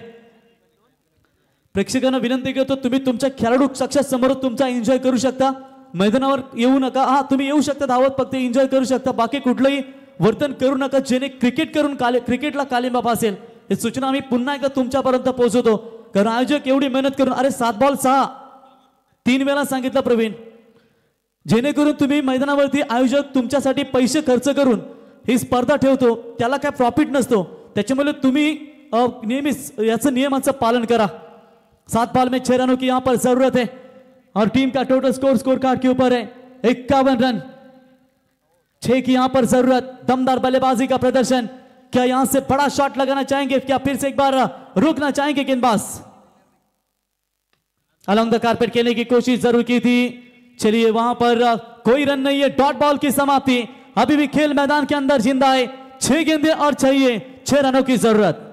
प्रेक्षकांना विनंती करतो, तुम्ही तुमच्या खेळाडू सक्सेस समोर तुमचा एन्जॉय करू शकता, मैदानावर येऊ नका। हा, तुम्ही येऊ शकता धावत, फक्त एन्जॉय करू शकता, बाकी कुठलंही वर्तन करू नका जेणे क्रिकेटला कालिंबा असेल। ही सूचना आम्ही पुन्हा एकदा तुमच्यापर्यंत पोहोचवतो, कारण आयोजक एवढी मेहनत करून, अरे 7 बॉल 6 3 वेळा सांगितलं प्रवीण, जेणेकरून तुम्ही मैदानावरती आयोजक तुमच्यासाठी पैसे खर्च करून ही स्पर्धा ठेवतो, त्याला काय प्रॉफिट नसतो, त्याच्यामुळे तुम्ही नेहमीच याचं नियमाचं पालन करा। 7 बॉल में 6 रनों की यहां पर जरूरत है और टीम का टोटल स्कोर कार्ड के ऊपर है 51 रन, 6 की यहां पर जरूरत। दमदार बल्लेबाजी का प्रदर्शन, क्या यहां से बड़ा शॉट लगाना चाहेंगे, क्या फिर से एक बार रोकना चाहेंगे गेंदबाज? अलॉन्ग द कारपेट खेलने की कोशिश जरूर की थी, चलिए वहां पर कोई रन नहीं है, डॉट बॉल की समाप्ति। अभी भी खेल मैदान के अंदर जिंदा है, 6 गेंदें और चाहिए 6 रनों की जरूरत।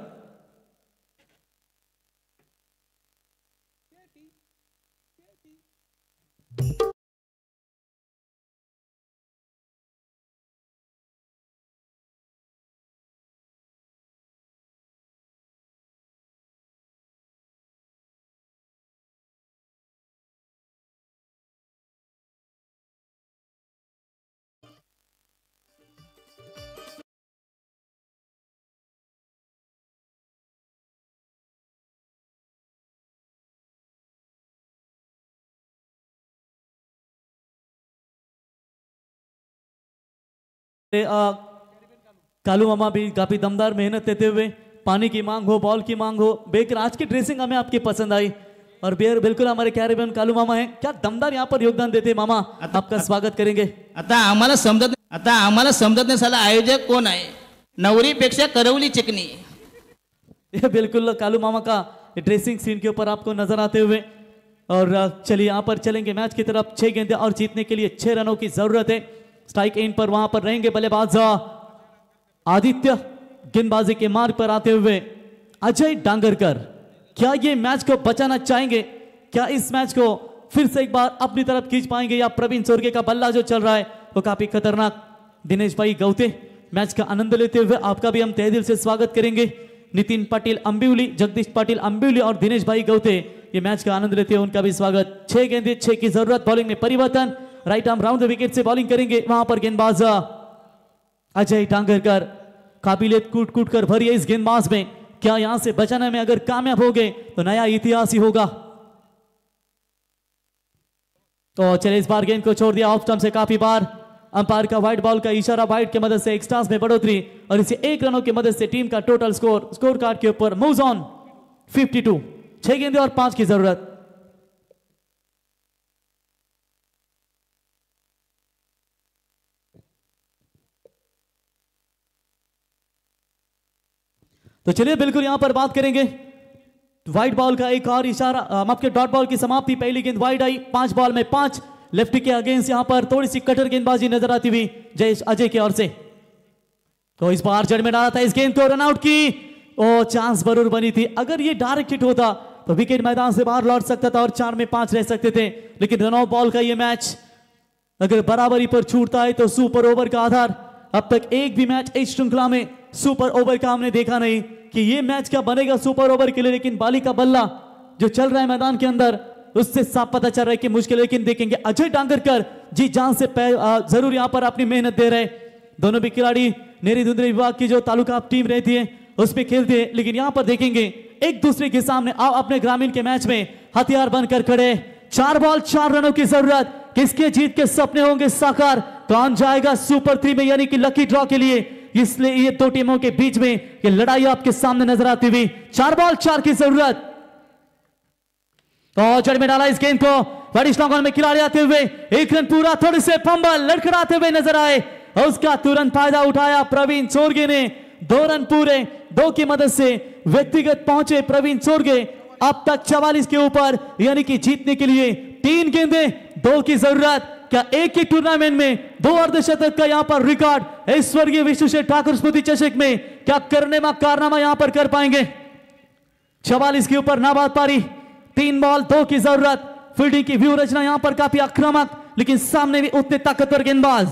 कालू मामा भी काफी दमदार मेहनत देते हुए, पानी की मांग हो, बॉल की मांग हो, बेकर आज की ड्रेसिंग हमें आपकी पसंद आई और बिल्कुल हमारे कैरेबियन कालू मामा हैं, क्या दमदार यहाँ पर योगदान देते मामा, आपका स्वागत करेंगे। आता आम्हाला समजत नाही साला आयोजक कोण आहे, नवरीपेक्षा करवली चिकनी। ये बिल्कुल कालू मामा का ड्रेसिंग सीन के ऊपर आपको नजर आते हुए। और चलिए यहाँ पर चलेंगे मैच की तरफ, 6 गेंदें और जीतने के लिए 6 रनों की जरूरत है। स्ट्राइक एंड पर वहां पर रहेंगे बल्लेबाज आदित्य, गेंदबाजी के मार्ग पर आते हुए अजय डांगरकर। क्या ये मैच को बचाना चाहेंगे, क्या इस मैच को फिर से एक बार अपनी तरफ खींच पाएंगे, या प्रवीण चोरगे का बल्ला जो चल रहा है वो काफी खतरनाक। दिनेश भाई गौते मैच का आनंद लेते हुए आपका भी हम तहे दिल से स्वागत करेंगे। नितिन पाटिल अंबिवली, जगदीश पाटिल अंबिवली और दिनेश भाई गौते ये मैच का आनंद लेते हुए उनका भी स्वागत। 6 गेंदें 6 की जरूरत, बॉलिंग में परिवर्तन, right arm round the wicket से बॉलिंग करेंगे वहां पर गेंदबाज अजय डांगरकर। काबिलियत कूट कूट कर भरी है इस गेंदबाज में, क्या यहां से बचाने में अगर कामयाब हो गए तो नया इतिहास ही होगा। तो चले इस बार गेंद को छोड़ दिया ऑफ स्टंप से काफी बार, अंपायर का व्हाइट बॉल का इशारा, व्हाइट की मदद से एक्स्ट्रास में बढ़ोतरी और इसे 1 रनों की मदद से टीम का टोटल स्कोर कार्ड के ऊपर मूव्स ऑन 52। 6 गेंदें और 5 की जरूरत। तो चलिए बिल्कुल यहां पर बात करेंगे व्हाइट बॉल का एक और इशारा, माफ के डॉट बॉल की समाप्ति, पहली गेंद वाइड आई, 5 बॉल में 5, लेफ्टी के अगेंस्ट यहां पर थोड़ी सी कटर गेंदबाजी नजर आती हुई जयेश अजय की ओर से। तो इस बार जड़ में डाला था इस गेंद को, रन आउट की, ओ चांस जरूर बनी थी, अगर ये डायरेक्ट हिट होता तो विकेट मैदान से बाहर लौट सकता था और 4 में 5 रह सकते थे, लेकिन रन आउट बॉल का ये मैच अगर बराबरी पर छूटता है तो सुपर ओवर का आधार, अब तक एक भी मैच इस श्रृंखला में सुपर ओवर का हमने देखा नहीं कि ये मैच क्या बनेगा सुपर ओवर के लिए, लेकिन बाली का बल्ला जो चल रहा है मैदान के अंदर उससे साफ पता चल रहा है कि मुश्किल, लेकिन देखेंगे अजय डांगरकर जी जान से जरूर यहां पर अपनी मेहनत दे रहे। दोनों भी खिलाड़ी नेरी धुंधरी विभाग की जो तालुका टीम रहती है उसमें खेलते हैं, लेकिन यहां पर देखेंगे एक दूसरे के सामने आओ अपने ग्रामीण के मैच में हथियार बनकर खड़े। 4 बॉल 4 रनों की जरूरत, किसके जीत के सपने होंगे साकार, कौन जाएगा सुपर 3 में यानी कि लकी ड्रॉ के लिए, इसलिए ये दो टीमों के बीच में ये लड़ाई आपके सामने नजर आती हुई। 4 बॉल 4 की जरूरत, तो जड़ में डाला इस गेंद को, बड़ी स्ट्रॉन्ग में खिलाड़ी आते हुए 1 रन पूरा, थोड़े से फंबल लड़खड़ाते हुए नजर आए और उसका तुरंत फायदा उठाया प्रवीण चोरगे ने। 2 रन पूरे, 2 की मदद से व्यक्तिगत पहुंचे प्रवीण चोरगे, अब तक 44 के ऊपर, यानी कि जीतने के लिए 3 गेंदें 2 की जरूरत। क्या एक ही टूर्नामेंट में 2 अर्धशतक का यहां पर रिकॉर्ड इस स्वर्गीय विश्वेश्वर ठाकुर स्मृति चषक में क्या करने में कारनामा यहां पर कर पाएंगे। 44 के ऊपर नाबाद पारी, 3 बॉल 2 की जरूरत, फील्डिंग की व्यू रचना यहां पर काफी आक्रामक, लेकिन सामने भी उतने ताकतवर गेंदबाज।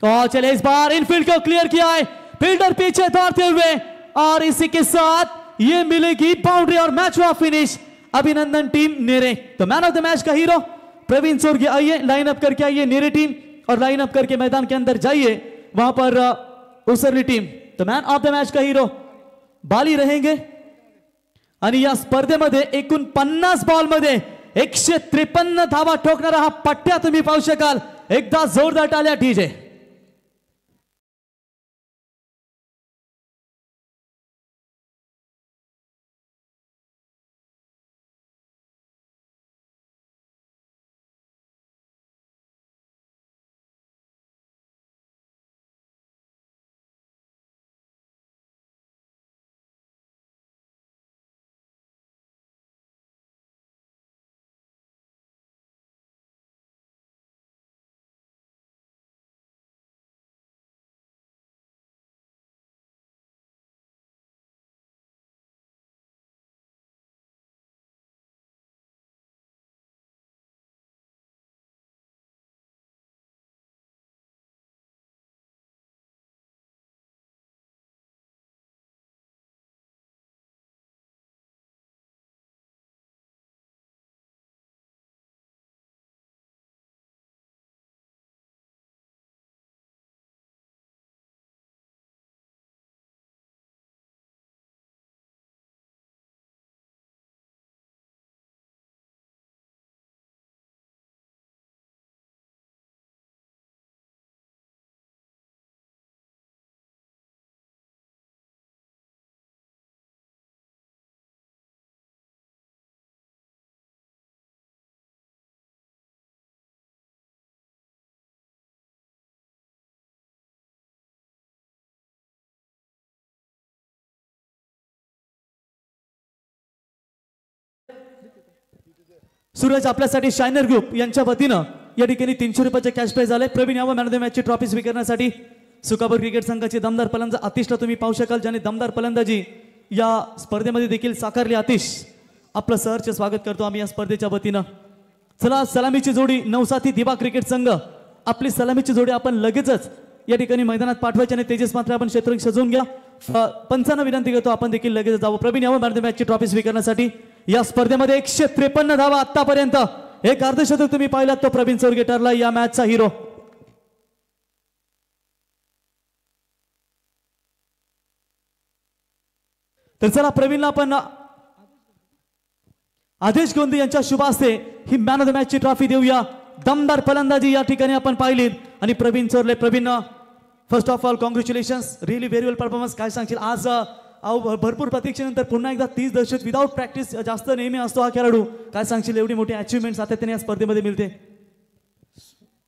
तो चले इस बार इनफील्ड को क्लियर किया है, फील्डर पीछे दौड़ते हुए, और इसी के साथ ये मिलेगी बाउंड्री और मैच हुआ फिनिश। अभिनंदन टीम नेरे। तो मैन ऑफ द मैच का हीरो प्रवीण चोरगे, आइए लाइन अप करके आइए नेरे टीम, और लाइन अप करके मैदान के अंदर जाइए वहां पर उसरली टीम। तो मैन ऑफ द मैच का हीरो बाली रहेंगे, आणि या स्पर्धेमध्ये एकूण 50 बॉलमध्ये 153 धावा ठोकणारा हा पट्ट्या तुम्ही पाहू शकाल। एकदा जोरदार टाळ्या डीजे। सूरज आपल्यासाठी शायनर ग्रुप यांच्या वतीनं या ठिकाणी 300 रुपयाचे कॅश प्राइज आले। प्रवीण यावं मॅन ऑफ द मॅचची ट्रॉफी स्वीकारण्यासाठी सुकापूर क्रिकेट संघाचे दमदार फलंदाज आतिशला तुम्ही पाहू शकाल, ज्याने दमदार फलंदाजी या स्पर्धेमध्ये देखील साकारली। आतिश आपलं सहर्ष स्वागत करतो आम्ही या स्पर्धेच्या वतीनं। चला सलामीची जोडी नवसाथी दिवा क्रिकेट संघ, आपली सलामीची जोडी आपण लगेचच या ठिकाणी मैदानात पाठवायची आणि तेजस मात्र आपण क्षेत्र सजवून घ्या। पंचांना विनंती करतो आपण देखील लगेच जावं। प्रवीण यावं मॅन ऑफ द मॅचची ट्रॉफी स्वीकारण्यासाठी या स्पर्धेमध्ये 153 धावा आतापर्यंत, एक अर्धशतक तुम्ही पाहिलात तो प्रवीण चोरगे ठरला या मॅचचा हिरो। तर चला प्रवीणला आपण आदेश गोंदी यांच्या शुभ हस्ते ही मॅन ऑफ द मॅचची ट्रॉफी देऊया। दमदार फलंदाजी या ठिकाणी आपण पाहिली आणि Pravin Chorle, Pravin first of all congratulations, really very well performance. काय सांगशील आज भरपूर प्रतीक्षेनंतर पुन्हा एकदा 30 दशक विदाउट प्रॅक्टिस जास्त नेहमी असतो हा खेळाडू, काय सांगशील एवढी मोठी अचीवमेंट सातत्याने या स्पर्धेमध्ये मिळते?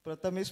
प्रथमेश